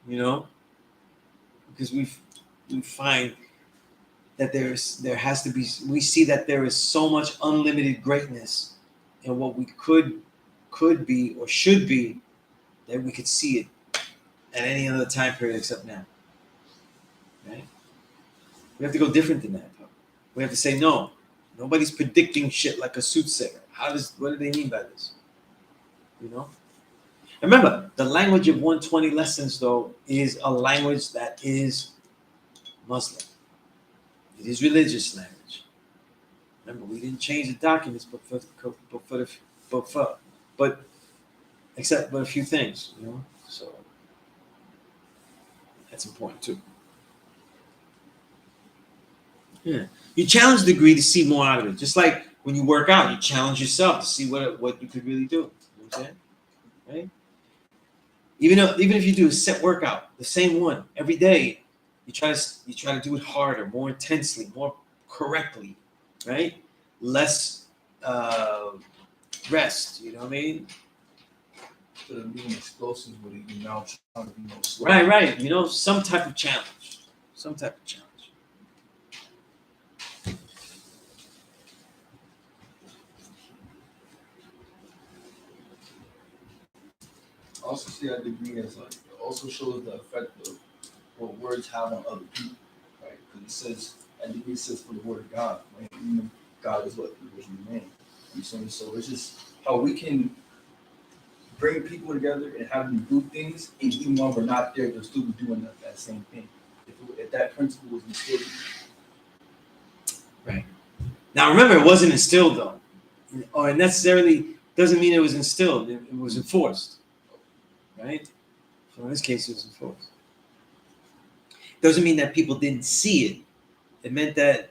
because we find that there has to be, we see that there is so much unlimited greatness in what we could be or should be that we could see it at any other time period except now. Right? We have to go different than that, though. We have to say, no, nobody's predicting shit like a soothsayer. What do they mean by this? Remember, the language of 120 lessons, though, is a language that is Muslim. It is religious language. Remember, we didn't change the documents, but except for a few things, So that's important too. Yeah, you challenge the degree to see more out of it. Just like when you work out, you challenge yourself to see what you could really do. You know what I'm saying? Right? Even if you do a set workout, the same one every day, you try to do it harder, more intensely, more correctly, right? Less rest. You know what I mean?
Instead of being explosive with it, you now trying to be more slow.
Right. Some type of challenge.
I also see that degree as it also shows the effect of what words have on other people, right? Because that degree says for the word of God, right? Even God is what the original name. You know, so it's just how we can bring people together and have them do things, and even while we're not there, they're still doing that same thing. If that principle was instilled.
Right. Now remember, it wasn't instilled though, or necessarily doesn't mean it was instilled. It was enforced. Right? So in this case, it was enforced. Doesn't mean that people didn't see it. It meant that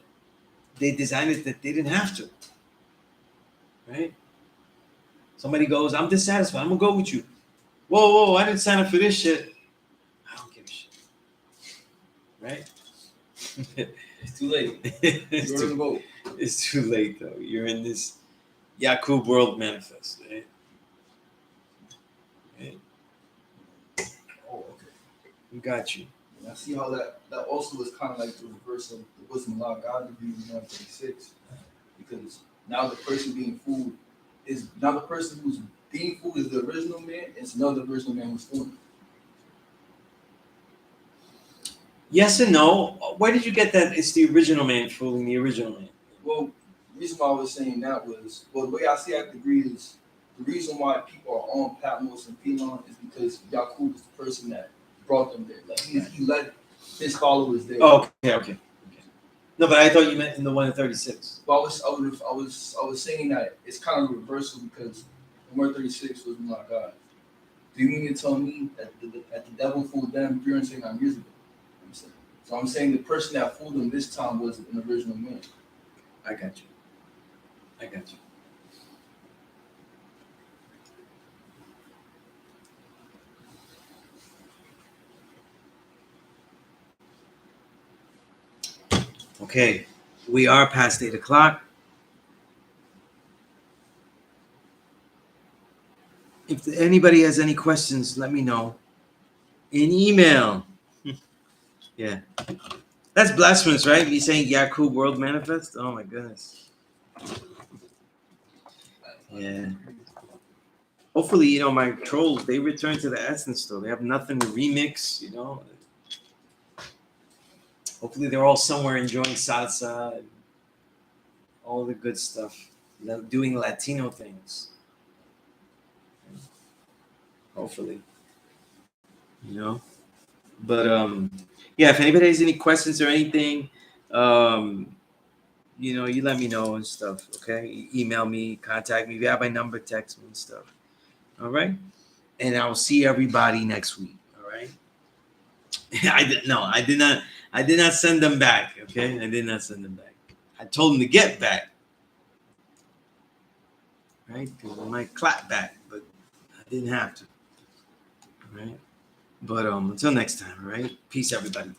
they designed it that they didn't have to. Right? Somebody goes, I'm dissatisfied. I'm gonna go with you. Whoa! I didn't sign up for this shit. I don't give a shit. Right?
It's too late.
It's too late though. You're in this Yakub world manifest. Right?
Oh, okay.
We got you.
And I see how that also is kind of like the reverse of the wisdom of God degree in 136, because now the person being fooled is now the person who's being fooled is the original man, and it's another original man who's fooling.
Yes and no. Where did you get that? It's the original man fooling the original man.
Well, the reason why I was saying that was, the way I see that degree is the reason why people are on Patmos and P.E.A.C.E is because Yaqub is the person that brought them there. Like he led his followers there.
Oh, okay. No, but I thought you meant in the one in 36.
But I was saying that it's kind of reversal because the 136 was not God. Do you mean to tell me that the devil fooled them 309 years ago? I'm saying. So I'm saying the person that fooled them this time was an original man.
I got you. Okay, we are past 8 o'clock. If anybody has any questions, let me know. In email. Yeah. That's blasphemous, right? Me saying Yaqub World Manifest? Oh my goodness. Yeah. Hopefully, my trolls, they return to the essence though. They have nothing to remix. Hopefully they're all somewhere enjoying salsa and all the good stuff. Doing Latino things. Hopefully. But yeah, if anybody has any questions or anything, you let me know and stuff, okay? Email me, contact me. If you have my number, text me and stuff. All right? And I'll see everybody next week. All right? I did not send them back, okay? I did not send them back. I told them to get back. Right? Because I might clap back, but I didn't have to. All right? But until next time, all right? Peace, everybody.